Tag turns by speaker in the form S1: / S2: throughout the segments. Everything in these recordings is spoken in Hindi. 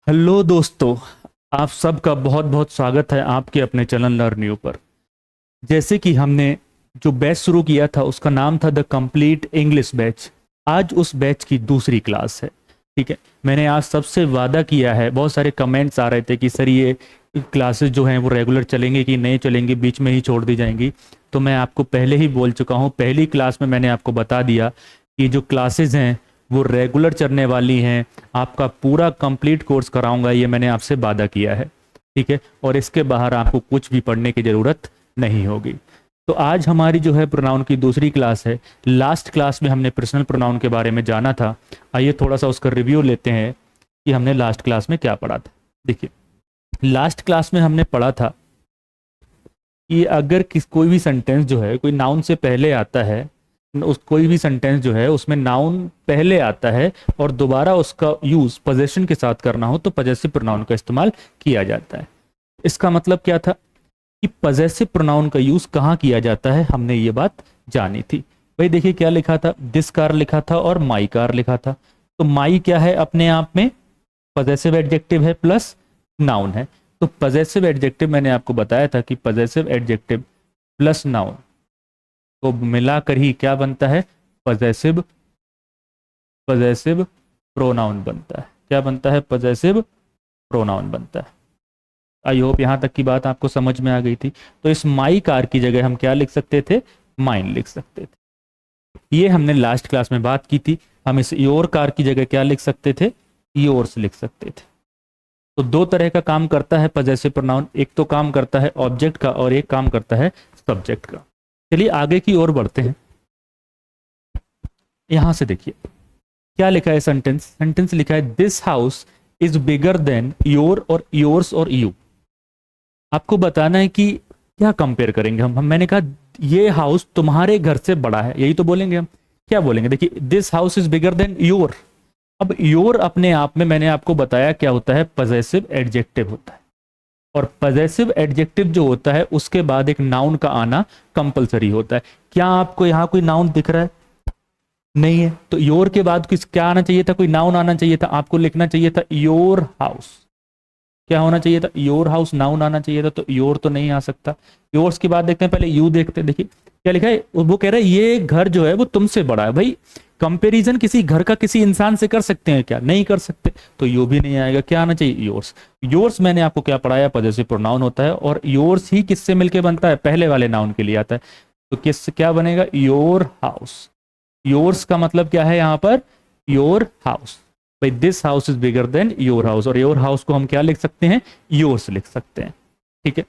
S1: हेलो दोस्तों, आप सबका बहुत बहुत स्वागत है आपके अपने चैनल लर्न यू पर। जैसे कि हमने जो बैच शुरू किया था उसका नाम था द कंप्लीट इंग्लिश बैच। आज उस बैच की दूसरी क्लास है। ठीक है, मैंने आज सबसे वादा किया है। बहुत सारे कमेंट्स आ रहे थे कि सर ये क्लासेस जो हैं वो रेगुलर चलेंगे कि नहीं चलेंगे, बीच में ही छोड़ दी जाएंगी। तो मैं आपको पहले ही बोल चुका हूँ, पहली क्लास में मैंने आपको बता दिया कि जो क्लासेस हैं वो रेगुलर चलने वाली हैं। आपका पूरा कंप्लीट कोर्स कराऊंगा, ये मैंने आपसे वादा किया है। ठीक है, और इसके बाहर आपको कुछ भी पढ़ने की ज़रूरत नहीं होगी। तो आज हमारी जो है प्रोनाउन की दूसरी क्लास है। लास्ट क्लास में हमने पर्सनल प्रोनाउन के बारे में जाना था। आइए थोड़ा सा उसका रिव्यू लेते हैं कि हमने लास्ट क्लास में क्या पढ़ा था। देखिए, लास्ट क्लास में हमने पढ़ा था कि अगर कोई भी सेंटेंस जो है कोई नाउन से पहले आता है, उस कोई भी सेंटेंस जो है उसमें नाउन पहले आता है और दोबारा उसका यूज पोजेशन के साथ करना हो तो पजेसिव प्रोनाउन का इस्तेमाल किया जाता है। इसका मतलब क्या था कि पजेसिव प्रोनाउन का यूज कहाँ किया जाता है, हमने ये बात जानी थी। भाई देखिए क्या लिखा था, दिस कार लिखा था और माई कार लिखा था। तो माई क्या है, अपने आप में पजेसिव एडजेक्टिव है प्लस नाउन है। तो पजेसिव एडजेक्टिव मैंने आपको बताया था कि पजेसिव एडजेक्टिव प्लस नाउन तो मिलाकर ही क्या बनता है, पजेसिव पजेसिव प्रोनाउन बनता है। क्या बनता है, पजेसिव प्रोनाउन बनता है। आई होप यहां तक की बात आपको समझ में आ गई थी। तो इस माई कार की जगह हम क्या लिख सकते थे, माइन लिख सकते थे। ये हमने लास्ट क्लास में बात की थी। हम इस योर कार की जगह क्या लिख सकते थे, योर्स लिख सकते थे। तो दो तरह का काम करता है पजेसिव प्रोनाउन, एक तो काम करता है ऑब्जेक्ट का और एक काम करता है सब्जेक्ट का। चलिए आगे की ओर बढ़ते हैं। यहां से देखिए क्या लिखा है, सेंटेंस सेंटेंस लिखा है this house is bigger than your और योर्स और यू। आपको बताना है कि क्या कंपेयर करेंगे हम। मैंने कहा ये हाउस तुम्हारे घर से बड़ा है, यही तो बोलेंगे हम। क्या बोलेंगे, देखिए this house is bigger than your. अब योर अपने आप में मैंने आपको बताया क्या होता है, पजेसिव एडजेक्टिव होता है। और पजेसिव एडजेक्टिव जो होता है उसके बाद एक नाउन का आना कंपलसरी होता है। क्या आपको यहां कोई नाउन दिख रहा है, नहीं है। तो योर के बाद किस क्या आना चाहिए था, कोई नाउन आना चाहिए था। आपको लिखना चाहिए था योर हाउस। क्या होना चाहिए था, योर हाउस, नाउन आना चाहिए था। तो योर तो नहीं आ सकता। योर्स के बाद देखते हैं, पहले यू देखते हैं। देखिए क्या लिखा है, वो कह रहा है ये घर जो है वो तुमसे बड़ा है। भाई कंपैरिजन किसी घर का किसी इंसान से कर सकते हैं क्या, नहीं कर सकते। तो यू भी नहीं आएगा। क्या आना चाहिए, योर्स। योर्स मैंने आपको क्या पढ़ाया, पजेसिव प्रोनाउन होता है और योर्स ही किससे मिलके बनता है, पहले वाले नाउन के लिए आता है। तो किस क्या बनेगा, योर हाउस। योर्स का मतलब क्या है यहां पर, योर हाउस। भाई this house is bigger than your house, और योर हाउस को हम क्या लिख सकते हैं, योर्स लिख सकते हैं। ठीक है,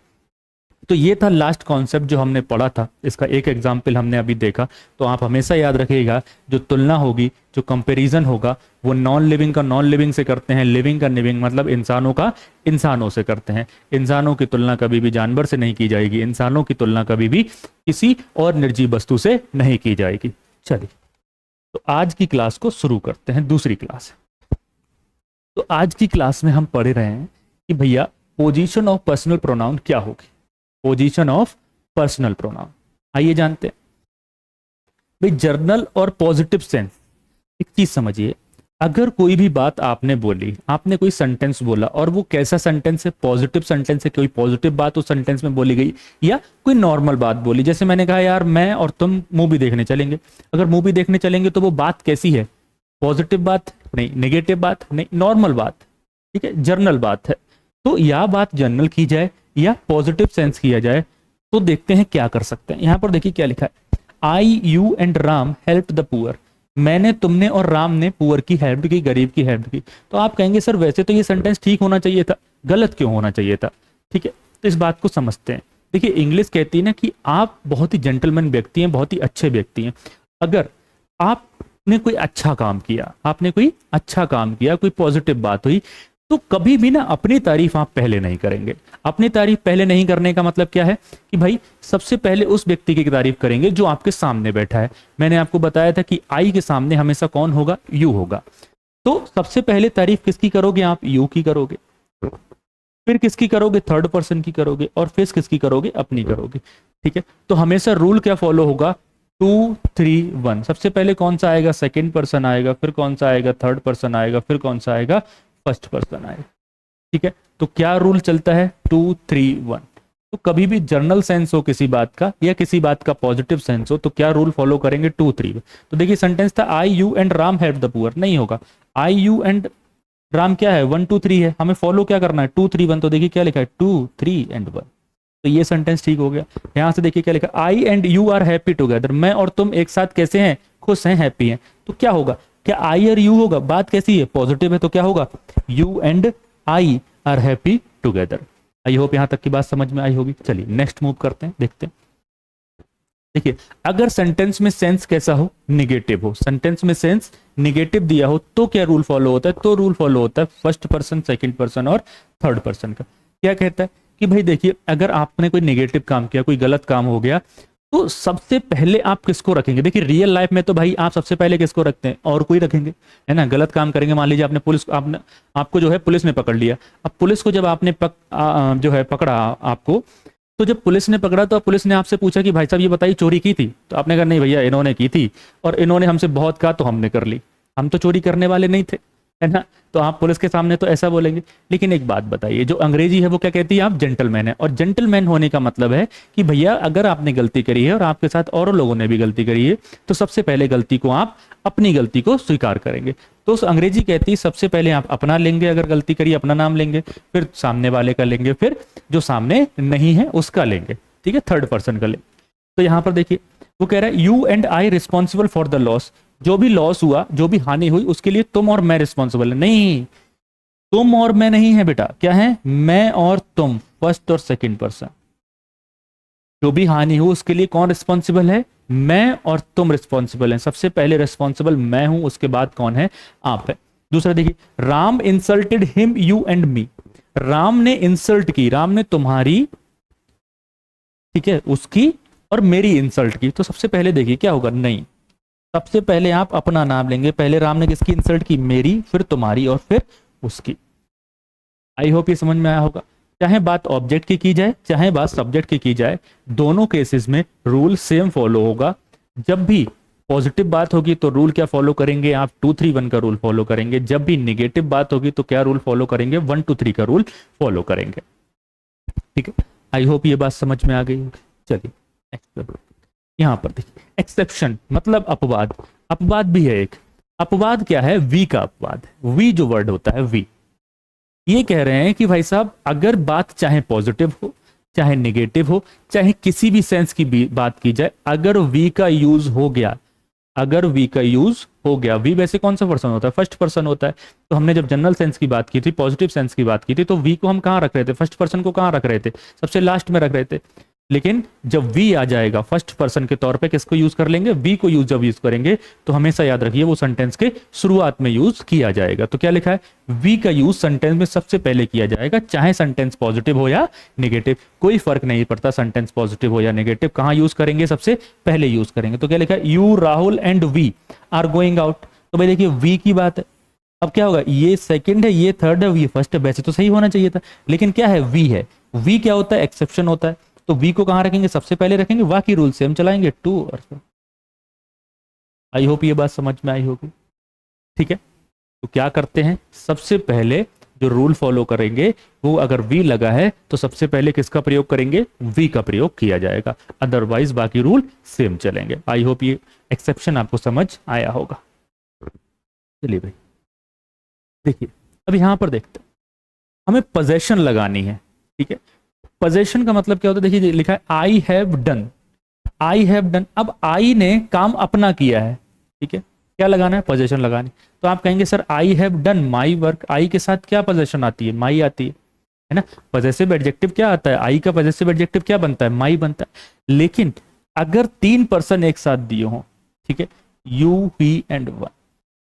S1: तो ये था लास्ट कॉन्सेप्ट जो हमने पढ़ा था। इसका एक एग्जाम्पल हमने अभी देखा। तो आप हमेशा याद रखिएगा, जो तुलना होगी, जो कंपैरिजन होगा, वो नॉन लिविंग का नॉन लिविंग से करते हैं, लिविंग का लिविंग, मतलब इंसानों का इंसानों से करते हैं। इंसानों की तुलना कभी भी जानवर से नहीं की जाएगी, इंसानों की तुलना कभी भी किसी और निर्जीव वस्तु से नहीं की जाएगी। चलिए तो आज की क्लास को शुरू करते हैं, दूसरी क्लास। तो आज की क्लास में हम पढ़ रहे हैं कि भैया पोजीशन ऑफ पर्सनल प्रोनाउन क्या होगी, पोजीशन ऑफ पर्सनल प्रोनाउन। आइए जानते हैं। भाई जर्नल और पॉजिटिव सेंस, एक चीज समझिए। अगर कोई भी बात आपने बोली, आपने कोई सेंटेंस बोला और वो कैसा सेंटेंस है, पॉजिटिव सेंटेंस है, कोई पॉजिटिव बात उस सेंटेंस में बोली गई, या कोई नॉर्मल बात बोली। जैसे मैंने कहा यार मैं और तुम मूवी देखने चलेंगे। अगर मूवी देखने चलेंगे तो वो बात कैसी है, पॉजिटिव बात नहीं, नेगेटिव बात नहीं, नॉर्मल बात। ठीक है, जर्नल बात है। तो या बात जर्नल की जाए या पॉजिटिव सेंस किया जाए। तो देखते हैं क्या कर सकते हैं। यहां पर देखिए क्या लिखा है, I you and Ram help the poor. मैंने, तुमने और राम ने पुअर की हेल्प की, गरीब की हेल्प की। तो आप कहेंगे सर वैसे तो ये सेंटेंस ठीक होना चाहिए था, गलत क्यों होना चाहिए था। ठीक है, तो इस बात को समझते हैं। देखिए इंग्लिश कहती है ना कि आप बहुत ही जेंटलमैन व्यक्ति हैं, बहुत ही अच्छे व्यक्ति हैं। अगर आपने कोई अच्छा काम किया, आपने कोई अच्छा काम किया, कोई पॉजिटिव बात हुई, तो कभी भी ना अपनी तारीफ आप पहले नहीं करेंगे। अपनी तारीफ पहले नहीं करने का मतलब क्या है कि भाई सबसे पहले उस व्यक्ति की तारीफ करेंगे जो आपके सामने बैठा है। मैंने आपको बताया था कि आई के सामने हमेशा कौन होगा, यू होगा। तो सबसे पहले तारीफ किसकी करोगे आप, यू की करोगे। फिर किसकी करोगे, थर्ड पर्सन की करोगे, और फिर किसकी करोगे, अपनी करोगे। ठीक है, तो हमेशा रूल क्या फॉलो होगा, 2 3 1। सबसे पहले कौन सा आएगा, सेकेंड पर्सन आएगा, फिर कौन सा आएगा, थर्ड पर्सन आएगा, फिर कौन सा आएगा, फर्स्ट पर्सन आएगा। ठीक है, तो क्या रूल चलता है, 2 3 1। तो कभी भी जर्नल सेंस हो किसी बात का या किसी बात का पॉजिटिव सेंस हो तो क्या रूल फॉलो करेंगे, 2 3। तो देखिए सेंटेंस था I you and Ram help the poor, नहीं होगा। आई यू एंड राम क्या है, 1 2 3 है, हमें फॉलो क्या करना है, 2 3 1। तो देखिए क्या लिखा है, 2 3 एंड 1। तो ये सेंटेंस ठीक हो गया। यहां से देखिए क्या लिखा, I and you are happy together, मैं और तुम एक साथ कैसे हैं, खुश हैं, हैप्पी हैं। तो क्या होगा, क्या आई और यू होगा, बात कैसी है, पॉजिटिव है, तो क्या होगा, you and I R happy together. I hope यहां तक की बात समझ में आई होगी। चलिए नेक्स्ट मूव करते हैं, देखते हैं। देखिए अगर सेंटेंस में सेंस कैसा हो, निगेटिव हो, सेंटेंस में सेंस निगेटिव दिया हो तो क्या रूल फॉलो होता है, तो रूल फॉलो होता है फर्स्ट पर्सन, सेकंड पर्सन और थर्ड पर्सन का। क्या कहता है कि भाई देखिए अगर आपने कोई निगेटिव काम किया, कोई गलत काम हो गया, तो सबसे पहले आप किसको रखेंगे। देखिए रियल लाइफ में तो भाई आप सबसे पहले किसको रखते हैं, और कोई रखेंगे, है ना। गलत काम करेंगे, मान लीजिए आपने पुलिस, आपने, आपको जो है पुलिस ने पकड़ लिया। अब पुलिस को जब आपने जो है पकड़ा आपको, तो जब पुलिस ने पकड़ा तो पुलिस ने आपसे पूछा कि भाई साहब ये बताइए चोरी की थी, तो आपने कहा नहीं भैया इन्होंने की थी और इन्होंने हमसे बहुत कहा तो हमने कर ली, हम तो चोरी करने वाले नहीं थे, है ना। तो आप पुलिस के सामने तो ऐसा बोलेंगे। लेकिन एक बात बताइए, जो अंग्रेजी है वो क्या कहती है, आप जेंटलमैन है, और जेंटलमैन होने का मतलब है कि भैया अगर आपने गलती करी है और आपके साथ और लोगों ने भी गलती करी है, तो सबसे पहले गलती को आप, अपनी गलती को स्वीकार करेंगे। तो उस अंग्रेजी कहती है सबसे पहले आप अपना लेंगे, अगर गलती करी अपना नाम लेंगे, फिर सामने वाले का लेंगे, फिर जो सामने नहीं है उसका लेंगे, ठीक है, थर्ड पर्सन का लेंगे। तो यहां पर देखिए वो कह रहा है you and I responsible for the loss, जो भी लॉस हुआ, जो भी हानि हुई उसके लिए तुम और मैं रिस्पॉन्सिबल है। नहीं, तुम और मैं नहीं है बेटा, क्या है, मैं और तुम, फर्स्ट और सेकंड पर्सन। जो भी हानि हो उसके लिए कौन रिस्पॉन्सिबल है, मैं और तुम रिस्पॉन्सिबल हैं। सबसे पहले रिस्पॉन्सिबल मैं हूं, उसके बाद कौन है, आप है। दूसरा देखिए, Ram insulted him you and me, Ram ने इंसल्ट की, राम ने तुम्हारी, ठीक है, उसकी और मेरी इंसल्ट की। तो सबसे पहले देखिए क्या होगा, नहीं, सबसे पहले आप अपना नाम लेंगे। पहले राम ने किसकी इंसल्ट की, मेरी, फिर तुम्हारी और फिर उसकी। आई होप ये समझ में आया होगा। चाहे बात ऑब्जेक्ट की जाए, चाहे बात सब्जेक्ट की जाए, दोनों केसेस में रूल सेम फॉलो होगा। जब भी पॉजिटिव बात होगी तो रूल क्या फॉलो करेंगे आप, 2 3 1 का रूल फॉलो करेंगे। जब भी निगेटिव बात होगी तो क्या रूल फॉलो करेंगे, 1 2 3 का रूल फॉलो करेंगे। ठीक है, आई होप ये बात समझ में आ गई होगी। चलिए नेक्स्ट, यहां पर देखिए एक्सेप्शन मतलब अपवाद। अपवाद भी है एक। अपवाद क्या है, वी का अपवाद। वी जो वर्ड होता है, वी, ये कह रहे हैं कि भाई साहब अगर बात चाहे पॉजिटिव हो, चाहे नेगेटिव हो, चाहे किसी भी सेंस की बात की जाए, अगर वी का यूज हो गया, अगर वी का यूज हो गया, वी वैसे कौन सा पर्सन होता है, फर्स्ट पर्सन होता है। तो हमने जब जनरल सेंस की बात की थी, पॉजिटिव सेंस की बात की थी, तो वी को हम कहाँ रख रहे थे, फर्स्ट पर्सन को कहाँ रख रहे थे, सबसे लास्ट में रख रहे थे। लेकिन जब वी आ जाएगा फर्स्ट पर्सन के तौर पे किसको यूज कर लेंगे, वी को यूज जब यूज करेंगे तो हमेशा याद रखिए वो सेंटेंस के शुरुआत में यूज किया जाएगा। तो क्या लिखा है, वी का यूज सेंटेंस में सबसे पहले किया जाएगा, चाहे सेंटेंस पॉजिटिव हो या नेगेटिव, कोई फर्क नहीं पड़ता सेंटेंस पॉजिटिव हो या नेगेटिव, कहां यूज करेंगे, सबसे पहले यूज करेंगे। तो क्या लिखा है, you Rahul and we are going out. तो भाई देखिए वी की बात है, अब क्या होगा, ये सेकंड है, ये थर्ड है, ये फर्स्ट है, वैसे तो सही होना चाहिए था, लेकिन क्या है, वी है। वी क्या होता है, एक्सेप्शन होता है। तो वी को कहां रखेंगे, सबसे पहले रखेंगे, बाकी रूल सेम चलाएंगे, टू और। आई होप ये बात समझ में आई होगी। ठीक है, तो क्या करते हैं, सबसे पहले जो रूल फॉलो करेंगे वो अगर वी लगा है तो सबसे पहले किसका प्रयोग करेंगे, वी का प्रयोग किया जाएगा, अदरवाइज बाकी रूल सेम चलेंगे। आई होप ये एक्सेप्शन आपको समझ आया होगा। चलिए भाई देखिए, अब यहां पर देखते हैं, हमें पोजेशन लगानी है। ठीक है, पोजेशन का मतलब क्या होता है, देखिए लिखा है आई have done, I have done. अब आई ने काम अपना किया है, ठीक है, क्या लगाना है, पोजेशन लगानी। तो आप कहेंगे sir I have done my work, I के साथ क्या पोजेशन आती है, माई आती है ना। पॉजेसिव एडजेक्टिव क्या आता है, आई का पॉजेसिव एडजेक्टिव क्या बनता है, माई बनता है। लेकिन अगर 3 पर्सन एक साथ दिए हों, ठीक है, you he and one,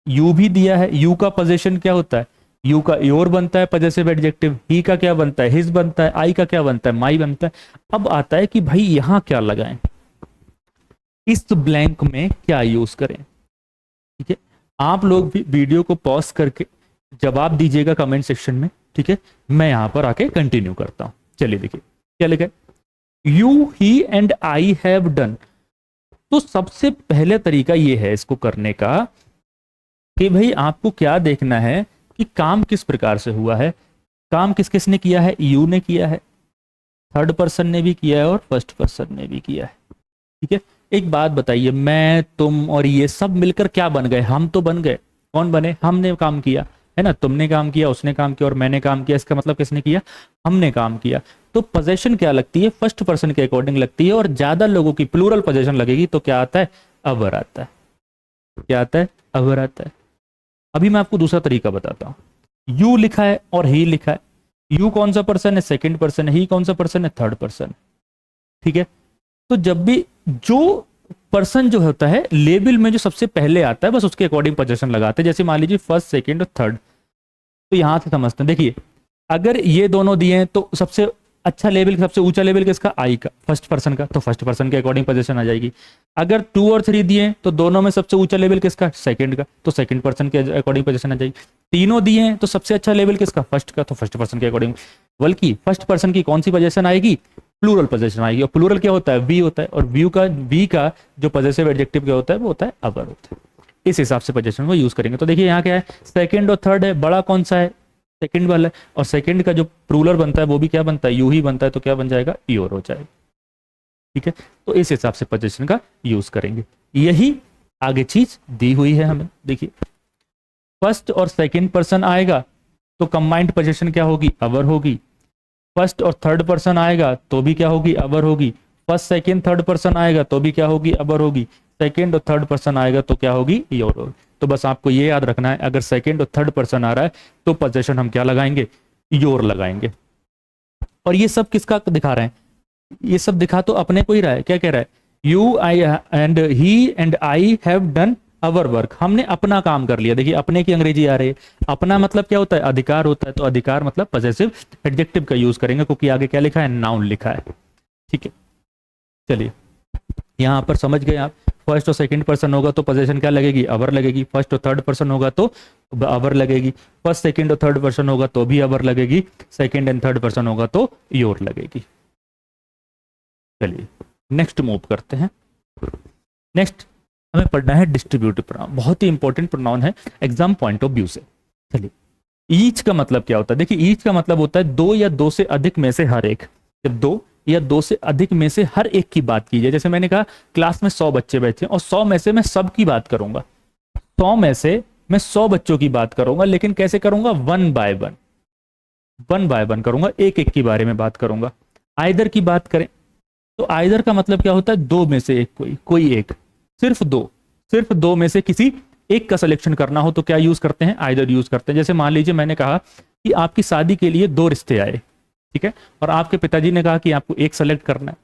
S1: you भी दिया है, यू का पोजेशन क्या होता है, यू का योर बनता है पॉजेसिव एडजेक्टिव, ही का क्या बनता है, हिज बनता है, आई का क्या बनता है, माई बनता है। अब आता है कि भाई यहां क्या लगाएं, इस ब्लैंक में क्या यूज करें। ठीक है, आप लोग भी वीडियो को पॉज करके जवाब दीजिएगा कमेंट सेक्शन में, ठीक है, मैं यहां पर आके कंटिन्यू करता हूं। चलिए देखिए क्या लिखा है, you he and I have done. तो सबसे पहले तरीका ये है इसको करने का कि भाई आपको क्या देखना है कि काम किस प्रकार से हुआ है। काम किस किसने किया है, यू ने किया है, थर्ड पर्सन ने भी किया है और फर्स्ट पर्सन ने भी किया है। ठीक है, एक बात बताइए, मैं तुम और ये सब मिलकर क्या बन गए, हम तो बन गए। कौन बने, हमने काम किया है ना, तुमने काम किया, उसने काम किया और मैंने काम किया, इसका मतलब किसने किया, हमने काम किया। तो पोजेशन क्या लगती है, फर्स्ट पर्सन के अकॉर्डिंग लगती है, और ज्यादा लोगों की प्लूरल पोजेशन लगेगी तो क्या आता है, अवर आता है। क्या आता है, अवर आता है। अभी मैं आपको दूसरा तरीका बताता हूँ। यू लिखा है और ही लिखा है। यू कौन सा पर्सन है, सेकंड पर्सन है। ही कौन सा पर्सन है, थर्ड पर्सन। ठीक है, तो जब भी जो पर्सन जो होता है लेबल में जो सबसे पहले आता है बस उसके अकॉर्डिंग पोजीशन लगाते हैं। जैसे मान लीजिए फर्स्ट, सेकंड और थर्ड, तो यहां से समझते हैं। देखिए, अगर ये दोनों दिए हैं तो सबसे अच्छा लेवल, सबसे ऊंचा लेवल किसका, आई का, फर्स्ट पर्सन का, तो फर्स्ट पर्सन के अकॉर्डिंग पोजीशन आ जाएगी। अगर 2 और 3 दिए तो दोनों में सबसे ऊंचा लेवल किसका, सेकंड का, तो सेकंड पर्सन के अकॉर्डिंग पोजीशन आ जाएगी। तीनों दिए हैं तो सबसे अच्छा लेवल किसका, फर्स्ट का, तो फर्स्ट पर्सन के अकॉर्डिंग। बल्कि फर्स्ट पर्सन की कौन सी पोजीशन आएगी, प्लूरल पोजीशन आएगी। और प्लूरल क्या होता है, वी होता है, और वी का जो पॉजिटिव एडजेक्टिव क्या होता है वो होता है अवर होता है। इस हिसाब से पोजीशन को यूज करेंगे। तो देखिए यहाँ क्या है, सेकंड और थर्ड है, बड़ा कौन सा है, सेकंड वाला है, और सेकंड का जो प्लूरल बनता है वो भी क्या बनता है, यू ही बनता है, तो क्या बन जाएगा, योर हो जाएगा। ठीक है, तो इस हिसाब से पोजीशन का यूज करेंगे। यही आगे चीज दी हुई है हमें। देखिए, फर्स्ट और सेकंड पर्सन आएगा तो कंबाइंड पोजीशन क्या होगी, अवर होगी। फर्स्ट और थर्ड पर्सन आएगा तो भी क्या होगी, अवर होगी। फर्स्ट सेकंड थर्ड पर्सन आएगा तो भी क्या होगी, अवर होगी। सेकंड और थर्ड पर्सन आएगा तो क्या होगी, योर होगी। तो बस आपको ये याद रखना है, अगर सेकंड और थर्ड पर्सन आ रहा है तो पोजीशन हम क्या लगाएंगे, योर लगाएंगे। और ये सब किसका दिखा रहे हैं, ये सब दिखा तो अपने को ही रहा है। क्या कह रहा है, you I and he and I have done our work, हमने अपना काम कर लिया। देखिए, अपने की अंग्रेजी आ रही है। अपना मतलब क्या होता है, अधिकार होता है, तो अधिकार मतलब पॉजिटिव एडजेक्टिव का यूज करेंगे, क्योंकि आगे क्या लिखा है, नाउन लिखा है। ठीक है, चलिए यहां पर समझ गए आप। फर्स्ट और सेकंड पर्सन होगा तो पोजीशन क्या लगेगी, अवर लगेगी। फर्स्ट और थर्ड पर्सन होगा तो अवर लगेगी। फर्स्ट सेकंड और थर्ड पर्सन होगा तो भी अवर लगेगी। सेकंड एंड थर्ड पर्सन होगा तो योर लगेगी। चलिए नेक्स्ट मूव करते हैं। नेक्स्ट हमें पढ़ना है डिस्ट्रीब्यूटिव प्रोनाउन, बहुत ही इंपॉर्टेंट प्रोनाउन है एग्जाम पॉइंट ऑफ व्यू से। चलिए, ईच का मतलब क्या होता है, देखिए ईच का मतलब होता है दो या दो से अधिक में से हर एक। जब दो या दो से अधिक में से हर एक की बात की जाए, जैसे मैंने कहा क्लास में 100 बच्चे बैठे हैं और 100 में से मैं सब की बात करूंगा, 100 में से मैं 100 बच्चों की बात करूंगा, लेकिन कैसे करूंगा, वन बाय वन करूंगा, एक एक के बारे में बात करूंगा। आइदर की बात करें तो आइदर का मतलब क्या होता है, दो में से एक, कोई एक, सिर्फ दो में से किसी एक का सिलेक्शन करना हो तो क्या यूज करते हैं, आइदर यूज करते हैं। जैसे मान लीजिए मैंने कहा कि आपकी शादी के लिए 2 रिश्ते आए, ठीक है, और आपके पिताजी ने कहा कि आपको एक सेलेक्ट करना है,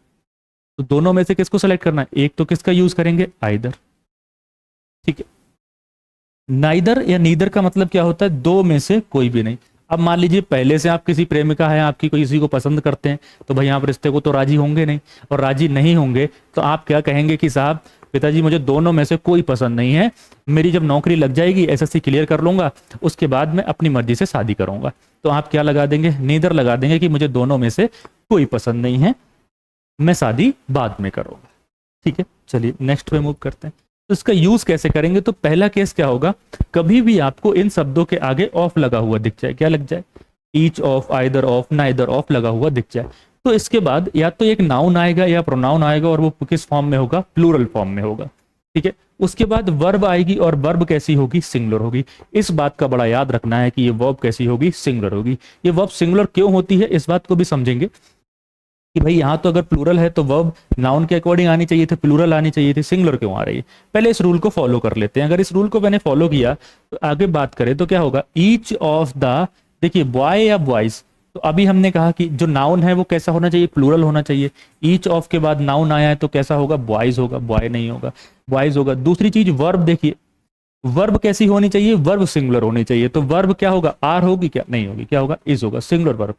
S1: तो दोनों में से किसको सेलेक्ट करना है, एक, तो किसका यूज करेंगे, आइदर। ठीक है, नाइदर या नीदर का मतलब क्या होता है, दो में से कोई भी नहीं। अब मान लीजिए पहले से आप किसी प्रेमिका है आपकी, कोई किसी को पसंद करते हैं, तो भाई आप रिश्ते को तो राजी होंगे नहीं, और राजी नहीं होंगे तो आप क्या कहेंगे कि साहब पिताजी मुझे दोनों में से कोई पसंद नहीं है, मेरी जब नौकरी लग जाएगी, एसएससी क्लियर कर लूंगा, उसके बाद मैं अपनी मर्जी से शादी करूंगा। तो आप क्या लगा देंगे, नीदर लगा देंगे कि मुझे दोनों में से कोई पसंद नहीं है, मैं शादी बाद में करूंगा। ठीक है, चलिए नेक्स्ट पे मूव करते हैं। तो इसका यूज कैसे करेंगे, तो पहला केस क्या होगा, कभी भी आपको इन शब्दों के आगे ऑफ लगा हुआ दिख जाए, क्या लग जाए, each of, either of, neither of लगा हुआ दिख जाए, तो इसके बाद या तो एक नाउन आएगा या प्रोनाउन आएगा, और वो किस फॉर्म में होगा, प्लूरल फॉर्म में होगा। ठीक है, उसके बाद वर्ब आएगी, और वर्ब कैसी होगी, सिंगुलर होगी। इस बात का बड़ा याद रखना है कि ये वर्ब कैसी होगी, सिंगुलर होगी। ये वर्ब सिंगुलर क्यों होती है, इस बात को भी समझेंगे कि भाई यहाँ तो अगर प्लूरल है तो वर्ब नाउन के अकॉर्डिंग आनी चाहिए थी, प्लूरल आनी चाहिए थी, सिंगुलर क्यों आ रही है। पहले इस रूल को फॉलो कर लेते हैं। अगर इस रूल को मैंने फॉलो किया तो आगे बात करें तो क्या होगा, ईच ऑफ द, देखिए बॉय या बॉयज, तो अभी हमने कहा कि जो नाउन है वो कैसा होना चाहिए, प्लूरल होना चाहिए। ईच ऑफ के बाद नाउन आया है तो कैसा होगा, बॉयज होगा, बॉय नहीं होगा, बॉयज होगा। दूसरी चीज वर्ब, देखिए वर्ब कैसी होनी चाहिए, वर्ब सिंगुलर होनी चाहिए। तो वर्ब क्या होगा, आर होगी, क्या नहीं होगी, क्या होगा, इज होगा, सिंगुलर वर्ब।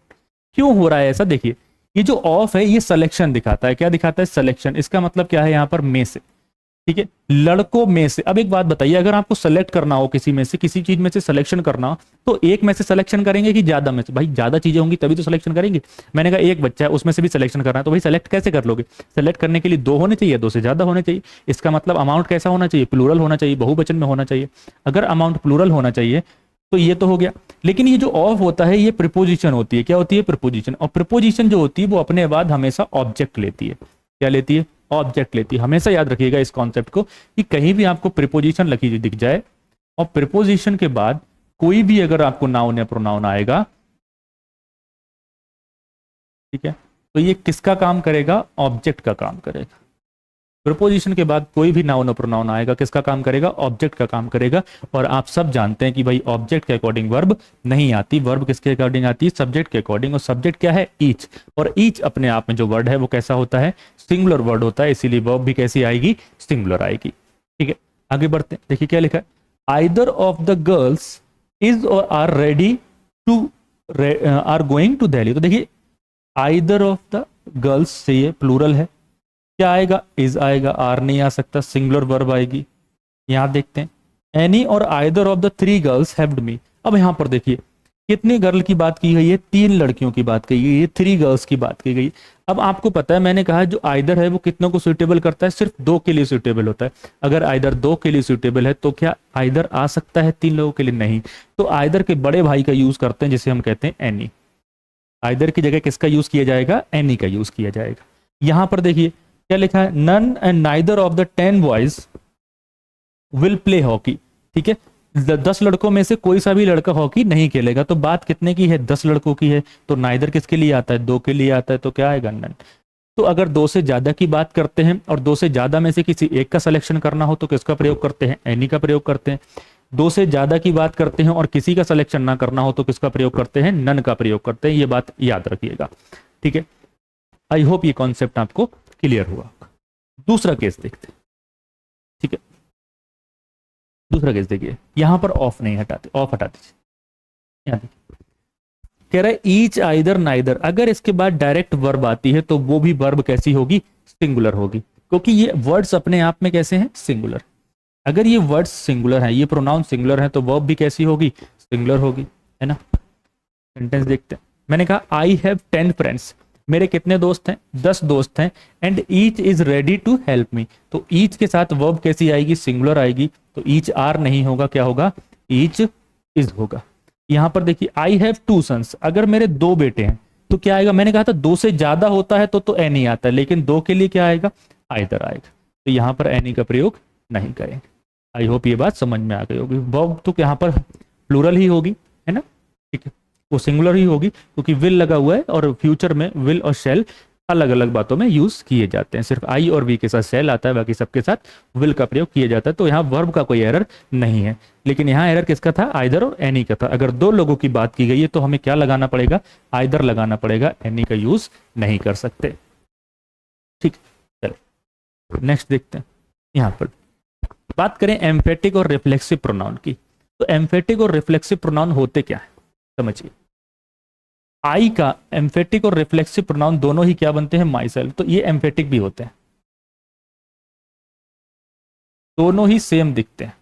S1: क्यों हो रहा है ऐसा, देखिए ये जो ऑफ है ये सिलेक्शन दिखाता है, क्या दिखाता है, सिलेक्शन। इसका मतलब क्या है यहाँ पर, में से, ठीक है, लड़कों में से। अब एक बात बताइए, अगर आपको सेलेक्ट करना हो किसी में से, किसी चीज में से सिलेक्शन करना हो, तो एक में से सिलेक्शन करेंगे कि ज्यादा में से, भाई ज्यादा चीजें होंगी तभी तो सिलेक्शन करेंगे। मैंने कहा एक बच्चा है उसमें से भी सिलेक्शन करना है, तो भाई सेलेक्ट कैसे कर लोगे, सेलेक्ट करने के लिए 2 होने चाहिए, 2 से ज्यादा होने चाहिए। इसका मतलब अमाउंट कैसा होना चाहिए, प्लूरल होना चाहिए, बहुवचन में होना चाहिए। अगर अमाउंट प्लूरल होना चाहिए तो ये तो हो गया। लेकिन ये जो ऑफ होता है ये प्रीपोजिशन होती है। क्या होती है? प्रीपोजिशन। और प्रीपोजिशन जो होती है वो अपने बाद हमेशा ऑब्जेक्ट लेती है। क्या लेती है? ऑब्जेक्ट लेती है। हमेशा याद रखिएगा इस कॉन्सेप्ट को कि कहीं भी आपको प्रीपोजिशन लिखी दिख जाए और प्रीपोजिशन के बाद कोई भी अगर आपको नाउन या प्रोनाउन आएगा, ठीक है, तो ये किसका काम करेगा? ऑब्जेक्ट का काम करेगा। प्रीपोजिशन के बाद कोई भी नाउन और प्रोनाउन आएगा, किसका काम करेगा? ऑब्जेक्ट का काम करेगा। और आप सब जानते हैं कि भाई ऑब्जेक्ट के अकॉर्डिंग वर्ब नहीं आती, वर्ब किसके अकॉर्डिंग आती है? सब्जेक्ट के अकॉर्डिंग। और सब्जेक्ट क्या है? ईच। और ईच अपने आप में जो वर्ड है वो कैसा होता है? सिंगुलर वर्ड होता है, इसीलिए वर्ब भी कैसी आएगी? सिंगुलर आएगी। ठीक है, आगे बढ़ते हैं। देखिए क्या लिखा है, either of the girls is और are ready to are going to Delhi. तो देखिए आइदर ऑफ द गर्ल्स से ये प्लूरल है, क्या आएगा? इज आएगा, आर नहीं आ सकता, सिंगुलर वर्ब आएगी। यहां देखते हैं, एनी और either of the three girls helped me. अब यहां पर देखिए कितने गर्ल की बात की गई है? 3 लड़कियों की बात की गई है, 3 गर्ल्स की बात की गई। अब आपको पता है मैंने कहा जो आइदर है वो कितनों को सुटेबल करता है? सिर्फ 2 के लिए सुटेबल होता है। अगर आइदर 2 के लिए सुटेबल है तो क्या आइदर आ सकता है 3 लोगों के लिए? नहीं। तो आइदर के बड़े भाई का यूज करते हैं जिसे हम कहते हैं एनी। आइदर की जगह किसका यूज किया जाएगा? एनी का यूज किया जाएगा। यहां पर देखिए क्या लिखा है, none and neither of the 10 boys will play hockey. ठीक है, 10 लड़कों में से कोई सा भी लड़का हॉकी नहीं खेलेगा। तो बात कितने की है? 10 लड़कों की है। तो नाइदर किसके लिए आता है? 2 के लिए आता है। तो क्या आएगा? नन। तो अगर 2 से ज्यादा की बात करते हैं और 2 से ज्यादा में से किसी एक का सिलेक्शन करना हो तो किसका प्रयोग करते हैं? एनी का प्रयोग करते हैं। 2 से ज्यादा की बात करते हैं और किसी का सिलेक्शन ना करना हो तो किसका प्रयोग करते हैं? नन का प्रयोग करते हैं। ये बात याद रखिएगा। ठीक है, आई होप ये कॉन्सेप्ट आपको क्लियर हुआ। दूसरा केस देखते हैं। ठीक है, दूसरा केस देखिए, यहां पर ऑफ नहीं हटाते, ऑफ हटा दीजिए। यहां देखिए कह रहा है ईच आइदर नाइदर। अगर इसके बाद डायरेक्ट वर्ब आती है तो वो भी वर्ब कैसी होगी? सिंगुलर होगी, क्योंकि ये वर्ड्स अपने आप में कैसे हैं? सिंगुलर। अगर ये वर्ड्स सिंगुलर हैं, ये प्रोनाउन सिंगुलर है, तो वर्ब भी कैसी होगी? सिंगुलर होगी, है ना। सेंटेंस देखते हैं। मैंने कहा आई हैव 10 फ्रेंड्स। मेरे कितने दोस्त हैं? 10 दोस्त हैं। And each is ready to help me. तो ईच के साथ वर्ब कैसी आएगी? सिंगुलर आएगी। तो ईच आर नहीं होगा, क्या होगा? ईच इज होगा। यहां पर देखिए आई हैव 2 सन्स। अगर मेरे 2 बेटे हैं तो क्या आएगा? मैंने कहा था 2 से ज्यादा होता है तो एनी आता है, लेकिन 2 के लिए क्या आएगा? आइदर आएगा। तो यहां पर एनी का प्रयोग नहीं करेंगे। आई होप ये बात समझ में आ गई होगी। वर्ब तो यहाँ पर प्लूरल ही होगी, है ना। ठीक है, वो सिंगुलर ही होगी क्योंकि विल लगा हुआ है और फ्यूचर में विल और शेल अलग अलग बातों में यूज किए जाते हैं। सिर्फ आई और वी के साथ शेल आता है, बाकी सबके साथ विल का प्रयोग किया जाता है। तो यहाँ वर्ब का कोई एरर नहीं है, लेकिन यहाँ एरर किसका था? आइदर और एनी का था। अगर 2 लोगों की बात की गई है तो हमें क्या लगाना पड़ेगा? आइदर लगाना पड़ेगा, एनी का यूज नहीं कर सकते। ठीक, चलो नेक्स्ट देखते हैं। यहाँ पर बात करें एम्फेटिक और रिफ्लेक्सिव प्रोनाउन की। तो एम्फेटिक और रिफ्लेक्सिव प्रोनाउन होते क्या है समझिए। आई का एम्फेटिक और रिफ्लेक्सिव प्रोनाउन दोनों ही क्या बनते हैं? My self. तो ये एम्फेटिक भी होते हैं, दोनों ही सेम दिखते हैं।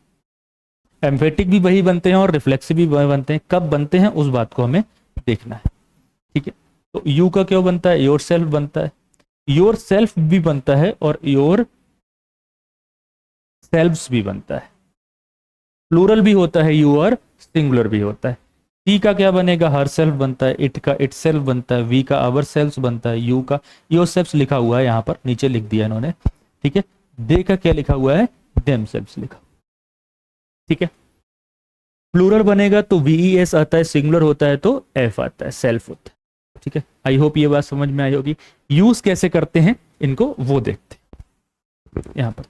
S1: एम्फेटिक भी वही बनते हैं और रिफ्लेक्सिव भी वही बनते हैं। कब बनते हैं उस बात को हमें देखना है। ठीक है, तो यू का क्यों बनता है? योर सेल्फ बनता है। योर सेल्फ भी बनता है और योर सेल्व्स भी बनता है। प्लूरल भी होता है यू और सिंगुलर भी होता है। सी का क्या बनेगा? हर सेल्फ बनता है। इट का इट सेल्फ बनता है। वी का आवर सेल्फ बनता है। यू का योर सेल्फ लिखा हुआ है, यहाँ पर नीचे लिख दिया इन्होंने। ठीक है, दे का क्या लिखा हुआ है? देम सेल्फ लिखा। ठीक है, प्लूरल बनेगा तो वीईएस आता है, सिंगुलर होता है तो एफ आता है, सेल्फ होता है। ठीक है, आई होप ये बात समझ में आई होगी। यूज कैसे करते हैं इनको वो देखते हैं। यहां पर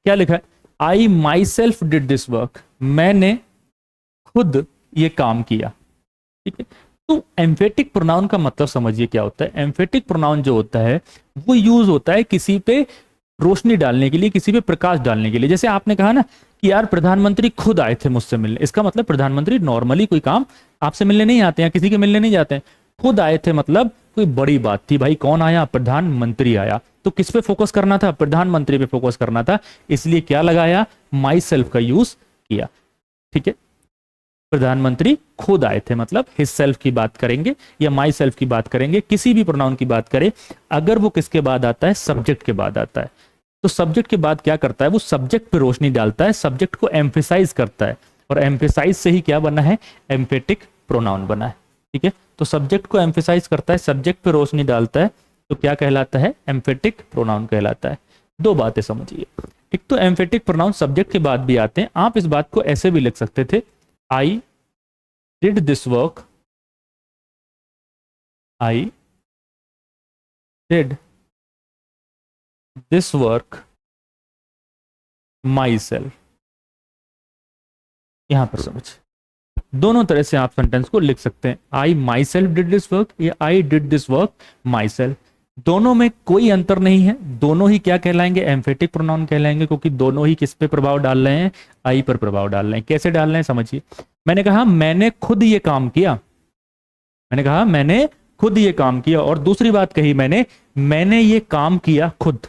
S1: क्या लिखा है? I myself did this work. मैंने खुद ये काम किया। ठीक है, तो एम्फेटिक प्रोनाउन का मतलब समझिए क्या होता है। एम्फेटिक प्रोनाउन जो होता है वो यूज होता है किसी पे रोशनी डालने के लिए, किसी पे प्रकाश डालने के लिए। जैसे आपने कहा ना कि यार प्रधानमंत्री खुद आए थे मुझसे मिलने, इसका मतलब प्रधानमंत्री नॉर्मली कोई काम आपसे मिलने नहीं आते हैं, किसी के मिलने नहीं जाते हैं। खुद आए थे मतलब कोई बड़ी बात थी। भाई कौन आया? प्रधानमंत्री आया। तो किस पे फोकस करना था? प्रधानमंत्री पे फोकस करना था, इसलिए क्या लगाया? माई सेल्फ का यूज किया। ठीक है, प्रधानमंत्री खुद आए थे मतलब हिज सेल्फ की बात करेंगे या माई सेल्फ की बात करेंगे। किसी भी प्रोनाउन की बात करें, अगर वो किसके बाद आता है? सब्जेक्ट के बाद आता है। तो सब्जेक्ट के बाद क्या करता है? वो सब्जेक्ट पे रोशनी डालता है, सब्जेक्ट को एम्फेसाइज करता है। और एम्फेसाइज से ही क्या बना है, एम्फेटिक प्रोनाउन बना है। ठीक है, तो सब्जेक्ट को एम्फेसाइज करता है, सब्जेक्ट पे रोशनी डालता है, तो क्या कहलाता है, एम्फेटिक प्रोनाउन कहलाता है। दो बातें समझिए, एक तो एम्फेटिक प्रोनाउन सब्जेक्ट के बाद भी आते हैं, आप इस बात को ऐसे भी लिख सकते थे, आई did this work, I did this work my self. यहां पर समझ, दोनों तरह से आप सेंटेंस को लिख सकते हैं, I myself did this work या I did this work myself. दोनों में कोई अंतर नहीं है, दोनों ही क्या कहलाएंगे, एम्फेटिक प्रोनाउन कहलाएंगे, क्योंकि दोनों ही किस पे प्रभाव डाल रहे हैं, आई पर प्रभाव डाल रहे हैं। कैसे डाल रहे हैं समझिए, मैंने कहा मैंने खुद ये काम किया, मैंने कहा मैंने खुद ये काम किया, और दूसरी बात कही मैंने ये काम किया खुद,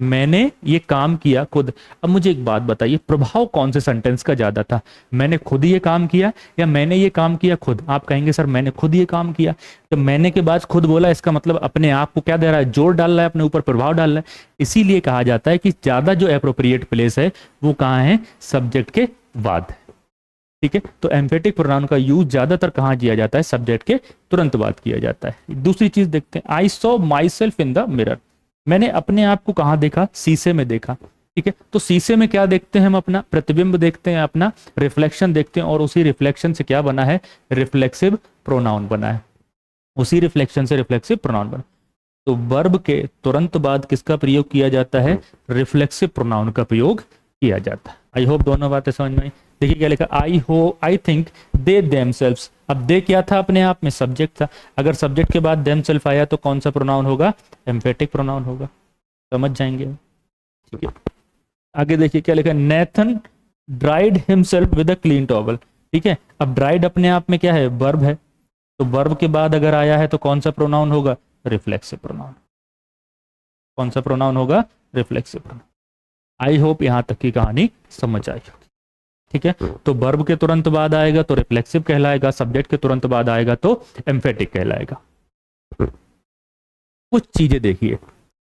S1: मैंने ये काम किया खुद। अब मुझे एक बात बताइए, प्रभाव कौन से सेंटेंस का ज्यादा था, मैंने खुद ये काम किया या मैंने ये काम किया खुद? आप कहेंगे सर मैंने खुद ये काम किया, तो मैंने के बाद खुद बोला, इसका मतलब अपने आप को क्या दे रहा है, जोर डाल रहा है, अपने ऊपर प्रभाव डाल रहा है। इसीलिए कहा जाता है कि ज्यादा जो एप्रोप्रिएट प्लेस है वो कहाँ है, सब्जेक्ट के बाद है। ठीक है, तो एम्फेटिक प्रोनाउन का यूज ज्यादातर कहाँ किया जाता है, सब्जेक्ट के तुरंत बाद किया जाता है। दूसरी चीज देखते हैं, I saw my self in the mirror, मैंने अपने आप को कहाँ देखा, शीशे में देखा। ठीक है, तो शीशे में क्या देखते हैं हम, अपना प्रतिबिंब देखते हैं, अपना रिफ्लेक्शन देखते हैं, और उसी रिफ्लेक्शन से क्या बना है, रिफ्लेक्सिव प्रोनाउन बना है, उसी रिफ्लेक्शन से रिफ्लेक्सिव प्रोनाउन बना। तो वर्ब के तुरंत बाद किसका प्रयोग किया जाता है, रिफ्लेक्सिव प्रोनाउन का प्रयोग किया जाता है। आई होप दोनों बातें समझ में आई। देखिए क्या लिखा, आई थिंक दे देमसेल्व्स। अब दे क्या था, अपने आप में सब्जेक्ट था, अगर सब्जेक्ट के बाद देमसेल्फ आया तो कौन सा प्रोनाउन होगा, एम्फेटिक प्रोनाउन होगा। समझ जाएंगे, ठीक है। आगे देखिए क्या लिखा, Nathan dried himself with a clean towel. ठीक है, अब ड्राइड अपने आप में क्या है, वर्ब है, तो वर्ब के बाद अगर आया है तो कौन सा प्रोनाउन होगा, रिफ्लेक्सिव प्रोनाउन। कौन सा प्रोनाउन होगा, रिफ्लेक्सिव प्रोनाउन। आई होप यहां तक की कहानी समझ आई होगी। ठीक है, तो वर्ब के तुरंत बाद आएगा तो रिफ्लेक्सिव कहलाएगा, सब्जेक्ट के तुरंत बाद आएगा तो एम्फेटिक कहलाएगा। कुछ चीजें देखिए,